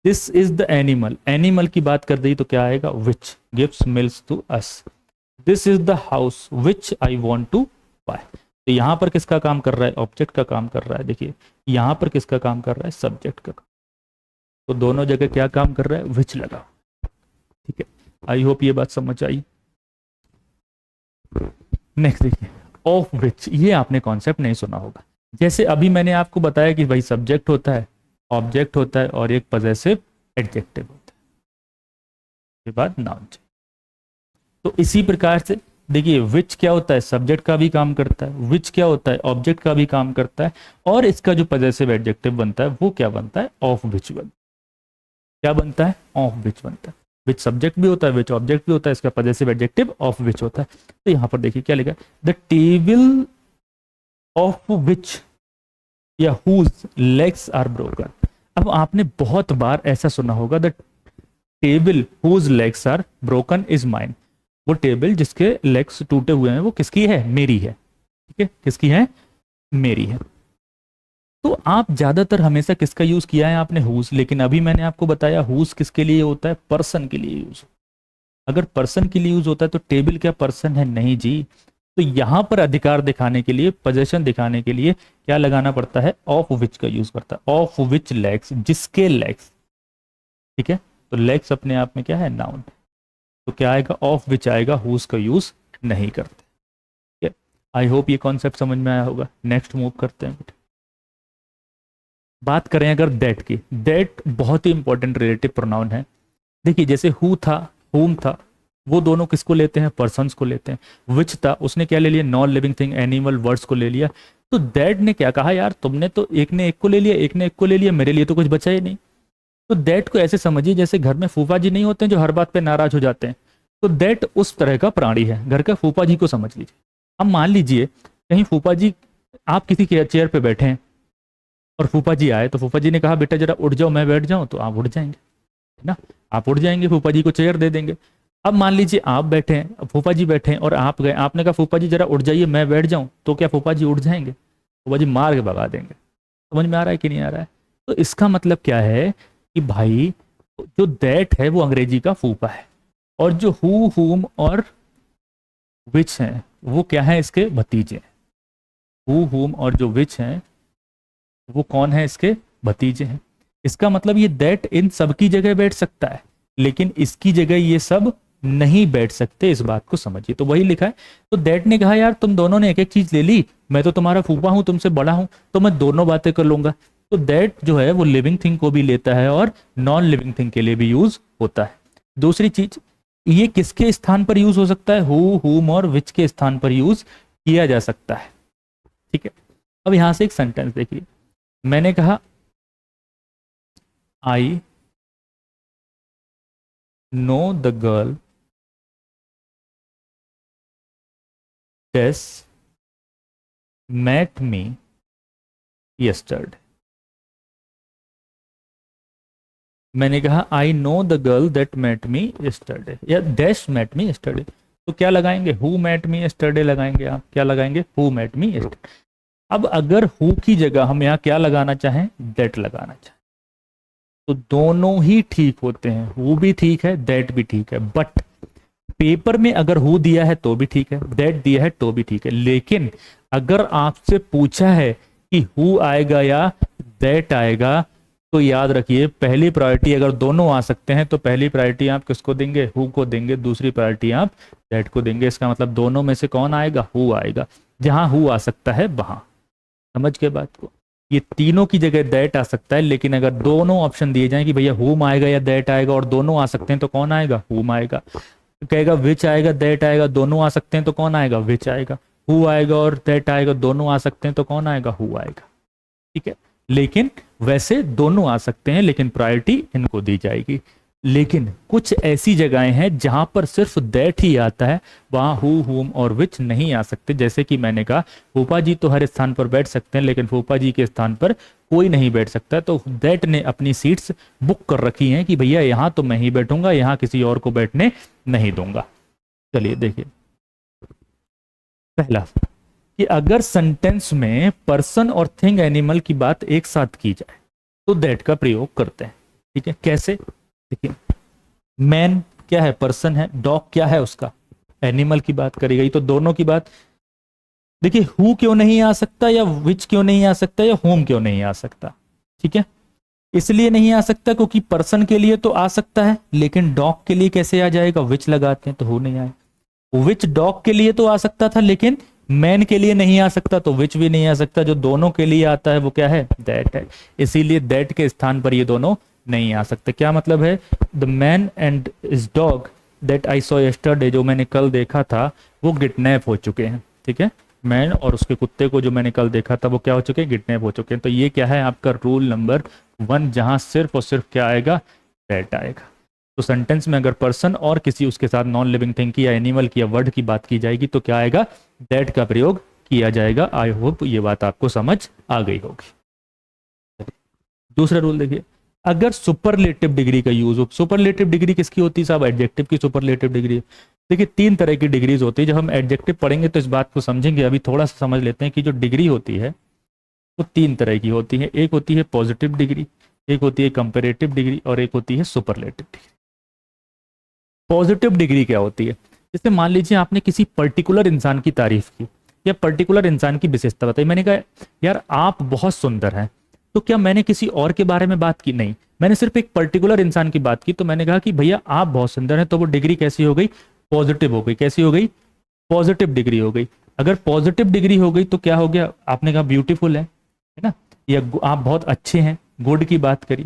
S1: this is the animal, animal की बात कर दी तो क्या आएगा, which gives milk to us. This is the house which I want to buy. तो यहां पर किसका काम कर रहा है, ऑब्जेक्ट का काम कर रहा है। देखिए यहां पर किसका काम कर रहा है, सब्जेक्ट का काम। तो दोनों जगह क्या काम कर रहा है, विच लगा। ठीक है, आई होप ये बात समझ आई। नेक्स्ट देखिए, ऑफ विच, ये आपने कॉन्सेप्ट नहीं सुना होगा। जैसे अभी मैंने आपको बताया कि भाई सब्जेक्ट होता है, ऑब्जेक्ट होता है और एक पजेसिव एडजेक्टिव होता है, उसके बाद नाउन चाहिए। तो इसी प्रकार से देखिए विच क्या होता है, सब्जेक्ट का भी काम करता है, विच क्या होता है, ऑब्जेक्ट का भी काम करता है, और इसका जो पजेसिव एडजेक्टिव बनता है वो क्या बनता है, ऑफ विच बनता है। क्या बनता है, ऑफ विच बनता है। विच सब्जेक्ट भी होता है, विच ऑब्जेक्ट भी होता है, इसका पजेसिव एडजेक्टिव ऑफ विच होता है। तो यहां पर देखिए क्या लिखा है, द टेबल ऑफ विच या हुज लेग्स आर ब्रोकन। अब आपने बहुत बार ऐसा सुना होगा, the table whose legs are broken is mine. वो टेबल जिसके लेग्स टूटे हुए हैं वो किसकी है, मेरी है। ठीक है, किसकी है, मेरी है। तो आप ज्यादातर हमेशा किसका यूज किया है आपने, हुज। लेकिन अभी मैंने आपको बताया हुज किसके लिए होता है, पर्सन के लिए यूज। अगर पर्सन के लिए यूज होता है तो टेबल क्या पर्सन है, नहीं जी। तो यहां पर अधिकार दिखाने के लिए, पोजीशन दिखाने के लिए क्या लगाना पड़ता है, ऑफ विच का यूज करता है। ऑफ विच लेग्स, जिसके लेग्स। ठीक है, तो लेग्स अपने आप में क्या है, नाउन। तो क्या आएगा, ऑफ विच आएगा, हुज का यूज नहीं करते। ठीक है, आई होप ये कॉन्सेप्ट समझ में आया होगा। नेक्स्ट मूव करते हैं। बात करें अगर दैट की, दैट बहुत ही इंपॉर्टेंट रिलेटिव प्रोनाउन है। देखिए जैसे हु था, हुम था, वो दोनों किसको लेते हैं, पर्सन्स को लेते हैं। विच था, उसने क्या ले लिया, non living thing, animal, words को ले लिया। तो दैट ने क्या कहा, यार तुमने तो एक ने एक को ले लिया, एक ने एक को ले लिया, मेरे लिए तो कुछ बचा ही नहीं। तो दैट को ऐसे समझिए जैसे घर में फूफा जी नहीं होते हैं जो हर बात पे नाराज हो जाते हैं। तो दैट उस तरह का प्राणी है, घर का फूफा जी को समझ लीजिए। अब मान लीजिए कहीं फूफा जी, आप किसी चेयर पे बैठे हैं और फूफा जी आए, तो फूफा जी ने कहा बेटा जरा उठ जाओ मैं बैठ जाऊं, तो आप उठ जाएंगे, है ना। आप उठ जाएंगे, फूफा जी को चेयर दे देंगे। अब मान लीजिए आप बैठे हैं, फूफा जी बैठे हैं और आप गए, आपने कहा फूफा जी जरा उठ जाइए मैं बैठ जाऊं, तो क्या फूफा जी उठ जाएंगे, फूफा जी मार के भगा देंगे। समझ में आ रहा है कि नहीं आ रहा है। तो इसका मतलब क्या है कि भाई जो दैट है वो अंग्रेजी का फूफा है, और जो हु, हुम और विच है वो क्या है, इसके भतीजे। हु, हुम और जो विच हैं वो कौन है, इसके भतीजे हैं। इसका मतलब ये दैट इन सबकी जगह बैठ सकता है, लेकिन इसकी जगह ये सब नहीं बैठ सकते, इस बात को समझिए। तो वही लिखा है। तो दैट ने कहा यार तुम दोनों ने एक एक चीज ले ली, मैं तो तुम्हारा फूफा हूं, तुमसे बड़ा हूं, तो मैं दोनों बातें कर लूंगा। तो दैट जो है वो लिविंग थिंग को भी लेता है और नॉन लिविंग थिंग के लिए भी यूज होता है। दूसरी चीज, ये किसके स्थान पर यूज हो सकता है, हु, हुम और विच के स्थान पर यूज किया जा सकता है। ठीक है, अब यहां से एक सेंटेंस देखिए, मैंने कहा I know the girl dash met me yesterday। मैंने कहा I know the girl that met me yesterday या डैश met me yesterday। तो क्या लगाएंगे, who met me yesterday लगाएंगे। आप क्या लगाएंगे, who met me yesterday। अब अगर who की जगह हम यहाँ क्या लगाना चाहें, that लगाना चाहें, तो दोनों ही ठीक होते हैं। who भी ठीक है, that भी ठीक है। बट पेपर में अगर हु दिया है तो भी ठीक है, दैट दिया है तो भी ठीक है। लेकिन अगर आपसे पूछा है कि हु आएगा या दैट आएगा, तो याद रखिए पहली प्रायोरिटी अगर दोनों आ सकते हैं तो पहली प्रायोरिटी आप किसको देंगे, हु को देंगे, दूसरी प्रायोरिटी आप दैट को देंगे। इसका मतलब दोनों में से कौन आएगा, हु आएगा। जहां हु आ सकता है वहां, समझ के बात को। ये तीनों की जगह दैट आ सकता है, लेकिन अगर दोनों ऑप्शन दिए जाए कि भैया हुम आएगा या दैट आएगा और दोनों आ सकते हैं तो कौन आएगा, हुम आएगा। कहेगा विच आएगा दैट आएगा, दोनों आ सकते हैं तो कौन आएगा, विच आएगा। हु आएगा और दैट आएगा, दोनों आ सकते हैं तो कौन आएगा, हु आएगा। ठीक है, लेकिन वैसे दोनों आ सकते हैं, लेकिन प्रायोरिटी इनको दी जाएगी। लेकिन कुछ ऐसी जगहें हैं जहां पर सिर्फ दैट ही आता है, वहां हु, हुम और विच नहीं आ सकते। जैसे कि मैंने कहा फूफा जी तो हर स्थान पर बैठ सकते हैं, लेकिन फूफा जी के स्थान पर कोई नहीं बैठ सकता। तो दैट ने अपनी सीट्स बुक कर रखी हैं कि भैया यहां तो मैं ही बैठूंगा, यहां किसी और को बैठने नहीं दूंगा। चलिए देखिए, पहला कि अगर सेंटेंस में पर्सन और थिंग, एनिमल की बात एक साथ की जाए तो दैट का प्रयोग करते हैं। ठीक है, कैसे, देखिए मैन क्या है, पर्सन है, डॉग क्या है उसका, एनिमल की बात करी गई, तो दोनों की बात। देखिए हु क्यों नहीं आ सकता, या विच क्यों नहीं आ सकता, या होम क्यों नहीं आ सकता, ठीक है। इसलिए नहीं आ सकता क्योंकि पर्सन के लिए तो आ सकता है, लेकिन डॉग के लिए कैसे आ जाएगा, विच लगाते हैं तो हु नहीं आए। विच डॉग के लिए तो आ सकता था, लेकिन मैन के लिए नहीं आ सकता, तो विच भी नहीं आ सकता। जो दोनों के लिए आता है वो क्या है, दैट है। इसीलिए दैट के स्थान पर ये दोनों नहीं आ सकते। क्या मतलब है, the man and is dog that I saw yesterday, जो मैंने कल देखा था वो किडनैप हो चुके हैं, ठीक है। मैन और उसके कुत्ते को जो मैंने कल देखा था वो क्या हो चुके हैं, किडनैप हो चुके हैं। तो ये क्या है आपका रूल नंबर 1, जहां सिर्फ और सिर्फ क्या आएगा, दैट आएगा। तो सेंटेंस में अगर पर्सन और किसी उसके साथ नॉन लिविंग थिंग की या एनिमल की या वर्ड की बात की जाएगी तो क्या आएगा, दैट का प्रयोग किया जाएगा। आई होप ये बात आपको समझ आ गई होगी। दूसरा रूल देखिए, अगर सुपरलेटिव डिग्री का यूज हो, सुपरलेटिव डिग्री किसकी होती है साहब, एडजेक्टिव की सुपरलेटिव डिग्री। देखिए 3 तरह की डिग्रीज होती है, जब हम एडजेक्टिव पढ़ेंगे तो इस बात को समझेंगे। अभी थोड़ा सा समझ लेते हैं कि जो डिग्री होती है वो 3 तरह की होती है। एक होती है पॉजिटिव डिग्री, एक होती है कंपेरेटिव डिग्री, और एक होती है सुपरलेटिव डिग्री। पॉजिटिव डिग्री क्या होती है, जैसे मान लीजिए आपने किसी पर्टिकुलर इंसान की तारीफ की या पर्टिकुलर इंसान की विशेषता बताई। मैंने कहा यार आप बहुत सुंदर हैं, तो क्या मैंने किसी और के बारे में बात की, नहीं, मैंने सिर्फ एक पर्टिकुलर इंसान की बात की। तो मैंने कहा कि भैया आप बहुत सुंदर हैं, तो वो डिग्री कैसी हो गई, पॉजिटिव हो गई। कैसी हो गई, पॉजिटिव डिग्री हो गई। अगर पॉजिटिव डिग्री हो गई तो क्या हो गया, आपने कहा ब्यूटीफुल है ना, या आप बहुत अच्छे हैं, गुड की बात करी,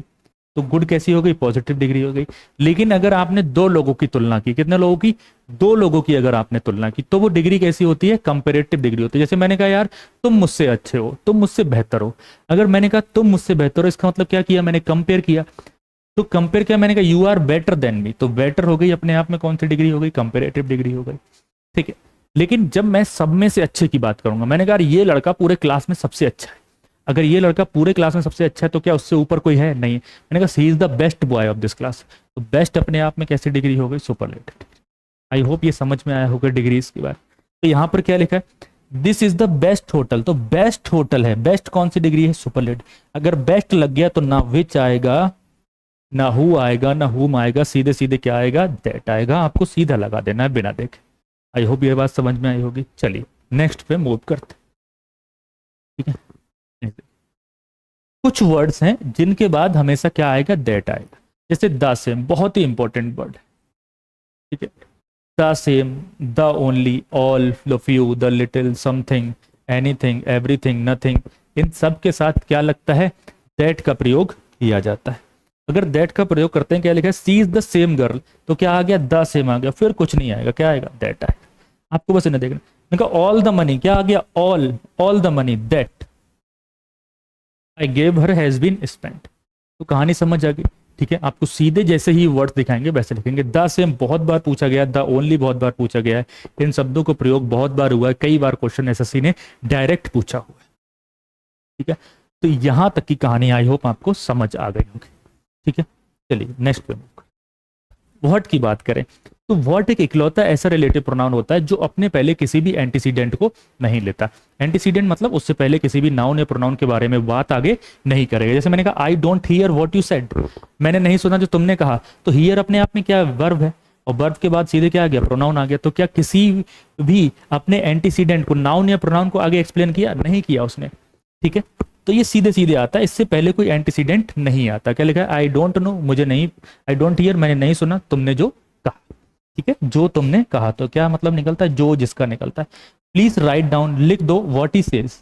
S1: तो गुड कैसी हो गई, पॉजिटिव डिग्री हो गई। लेकिन अगर आपने 2 लोगों की तुलना की, कितने लोगों की, 2 लोगों की अगर आपने तुलना की, तो वो डिग्री कैसी होती है, कंपेरेटिव डिग्री होती है। जैसे मैंने कहा यार तुम मुझसे अच्छे हो, तुम मुझसे बेहतर हो। अगर मैंने कहा तुम मुझसे बेहतर हो, इसका मतलब क्या किया, मैंने कंपेयर किया। तो कंपेयर किया, मैंने कहा you are better than me, तो बेटर हो गई अपने आप में, कौन सी डिग्री हो गई, कंपेरेटिव डिग्री हो गई, ठीक है। लेकिन जब मैं सब में से अच्छे की बात करूंगा, मैंने कहा ये लड़का पूरे क्लास में सबसे अच्छा है, अगर ये लड़का पूरे क्लास में सबसे अच्छा है तो क्या उससे ऊपर कोई है, नहीं। मैंने कहा she is the best boy of this class, तो बेस्ट अपने आप में कैसी डिग्री हो गई, सुपरलेटिव डिग्री। आई होप ये समझ में आया होगा डिग्रीज की बात। तो यहाँ पर क्या लिखा है, this is the best hotel, तो बेस्ट होटल है, बेस्ट कौन सी डिग्री है, सुपरलेटिव। अगर बेस्ट लग गया तो ना विच आएगा, ना हु आएगा, ना हुम आएगा, सीधे सीधे क्या आएगा, दैट आएगा। आपको सीधा लगा देना है बिना देखे। आई होप ये बात समझ में आई होगी। चलिए नेक्स्ट पे मूव करते, ठीक है। कुछ वर्ड्स हैं जिनके बाद हमेशा क्या आएगा, दैट आएगा। जैसे द सेम, बहुत ही इंपॉर्टेंट वर्ड है, ठीक है। The same, the only, all, the few, the little, something, anything, everything, nothing, इन सब के साथ क्या लगता है, दैट का प्रयोग किया जाता है। अगर दैट का प्रयोग करते हैं, क्या लिखा है, सी इज द सेम गर्ल, तो क्या आ गया, द सेम आ गया, फिर कुछ नहीं आएगा, क्या आएगा, दैट आएगा। आपको बस इन्हें देखना। ऑल द मनी, क्या आ गया, all the money that I gave her has been spent, तो कहानी समझ आ गई, ठीक है। आपको सीधे जैसे ही वर्ड दिखाएंगे वैसे लिखेंगे। द सेम बहुत बार पूछा गया, द ओनली बहुत बार पूछा गया है, इन शब्दों को प्रयोग बहुत बार हुआ है, कई बार क्वेश्चन एसएससी ने डायरेक्ट पूछा हुआ है, ठीक है। तो यहां तक की कहानी आई होप आपको समझ आ गई होगी, ठीक है। चलिए नेक्स्ट पे व्हाट की बात करें, तो व्हाट एक इकलौता ऐसा रिलेटिव प्रोनाउन होता है जो अपने पहले किसी भी एंटीसीडेंट को नहीं लेता। एंटीसीडेंट मतलब उससे पहले किसी भी नाउन या प्रोनाउन के बारे में बात आगे नहीं करेगा। जैसे मैंने कहा I don't hear what you said, मैंने नहीं सुना जो तुमने कहा, तो हियर अपने आप में क्या वर्ब है, और वर्ब के बाद सीधे क्या आ गया, प्रोनाउन आ गया। तो क्या किसी भी अपने एंटीसीडेंट को, नाउन या प्रोनाउन को आगे एक्सप्लेन किया, नहीं किया उसने, ठीक है। तो ये सीधे सीधे आता है, इससे पहले कोई एंटीसीडेंट नहीं आता। क्या लिखा है, आई डोंट नो, मुझे नहीं, आई डोंट हियर, मैंने नहीं सुना, तुमने जो कहा, ठीक है, जो तुमने कहा। तो क्या मतलब निकलता है, जो जिसका निकलता है। प्लीज राइट डाउन, लिख दो व्हाट ही सेज,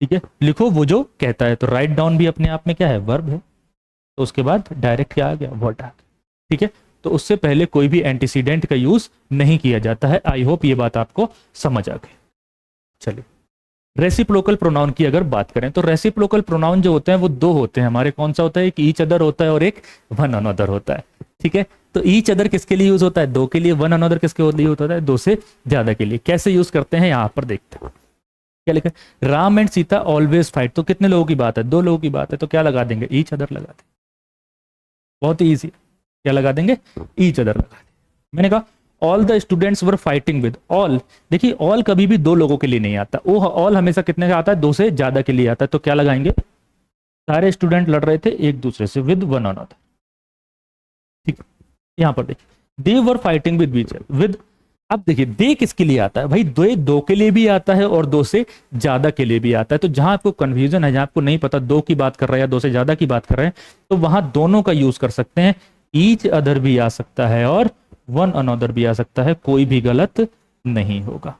S1: ठीक है, लिखो वो जो कहता है। तो राइट डाउन भी अपने आप में क्या है, वर्ब है, तो उसके बाद डायरेक्ट क्या आ गया, व्हाट आ गया, ठीक है। तो उससे पहले कोई भी एंटीसीडेंट का यूज नहीं किया जाता है। आई होप ये बात आपको समझ आ गई। चलिए रेसिप्रोकल प्रोनाउन की अगर बात करें, तो रेसिप्रोकल प्रोनाउन जो होते हैं वो 2 होते हैं हमारे। कौन सा होता है, एक ईच अदर होता है और एक वन अनदर होता है, ठीक है। तो ईच अदर किसके लिए यूज होता है, 2 के लिए। वन अनदर किसके लिए होता है, 2 से ज्यादा के लिए। कैसे यूज करते हैं यहां पर देखते हैं। क्या लिखा है, Ram and Sita always fight, तो कितने लोगों की बात है, 2 लोगों की बात है, तो क्या लगा देंगे, ईच अदर लगा देंगे। बहुत ही ईजी, क्या लगा देंगे, ईच अदर लगा देंगे। मैंने कहा all the students were fighting with, all, देखिए ऑल कभी भी 2 लोगों के लिए नहीं आता, वो ऑल हमेशा कितने का आता है, 2 से ज्यादा के लिए आता है। तो क्या लगाएंगे, सारे स्टूडेंट लड़ रहे थे एक दूसरे से, विद वन अनदर, ठीक। यहां पर देखिए, दे वर फाइटिंग विद बीच, विद अब देखिए दे किसके लिए आता है भाई, दो के लिए भी आता है और दो से ज्यादा के लिए भी आता है। तो जहां आपको कंफ्यूजन है, जहां आपको नहीं पता दो की बात कर रहे हैं या दो से ज्यादा की बात कर रहे हैं, तो वहां दोनों का यूज कर सकते हैं। ईच अदर भी आ सकता है और वन अनदर भी आ सकता है, कोई भी गलत नहीं होगा।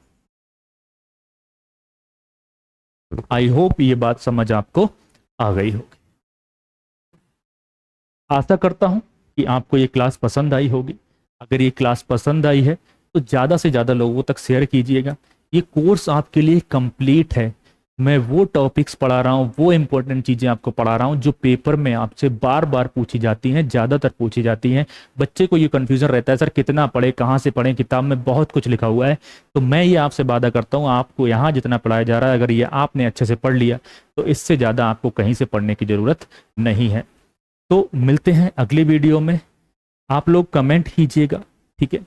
S1: आई होप ये बात समझ आपको आ गई होगी। आशा करता हूं कि आपको ये क्लास पसंद आई होगी। अगर ये क्लास पसंद आई है तो ज़्यादा से ज़्यादा लोगों तक शेयर कीजिएगा। ये कोर्स आपके लिए कंप्लीट है। मैं वो टॉपिक्स पढ़ा रहा हूँ, वो इंपॉर्टेंट चीज़ें आपको पढ़ा रहा हूँ जो पेपर में आपसे बार बार पूछी जाती हैं, ज़्यादातर पूछी जाती हैं। बच्चे को ये कन्फ्यूज़न रहता है सर कितना पढ़े, कहाँ से पढ़ें, किताब में बहुत कुछ लिखा हुआ है। तो मैं ये आपसे वादा करता हूँ, आपको यहाँ जितना पढ़ाया जा रहा है अगर ये आपने अच्छे से पढ़ लिया तो इससे ज़्यादा आपको कहीं से पढ़ने की ज़रूरत नहीं है। तो मिलते हैं अगले वीडियो में। आप लोग कमेंट कीजिएगा, ठीक है।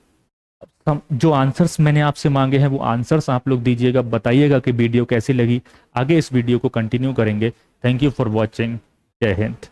S1: जो आंसर्स मैंने आपसे मांगे हैं वो आंसर्स आप लोग दीजिएगा, बताइएगा कि वीडियो कैसी लगी। आगे इस वीडियो को कंटिन्यू करेंगे। Thank you for watching. जय हिंद।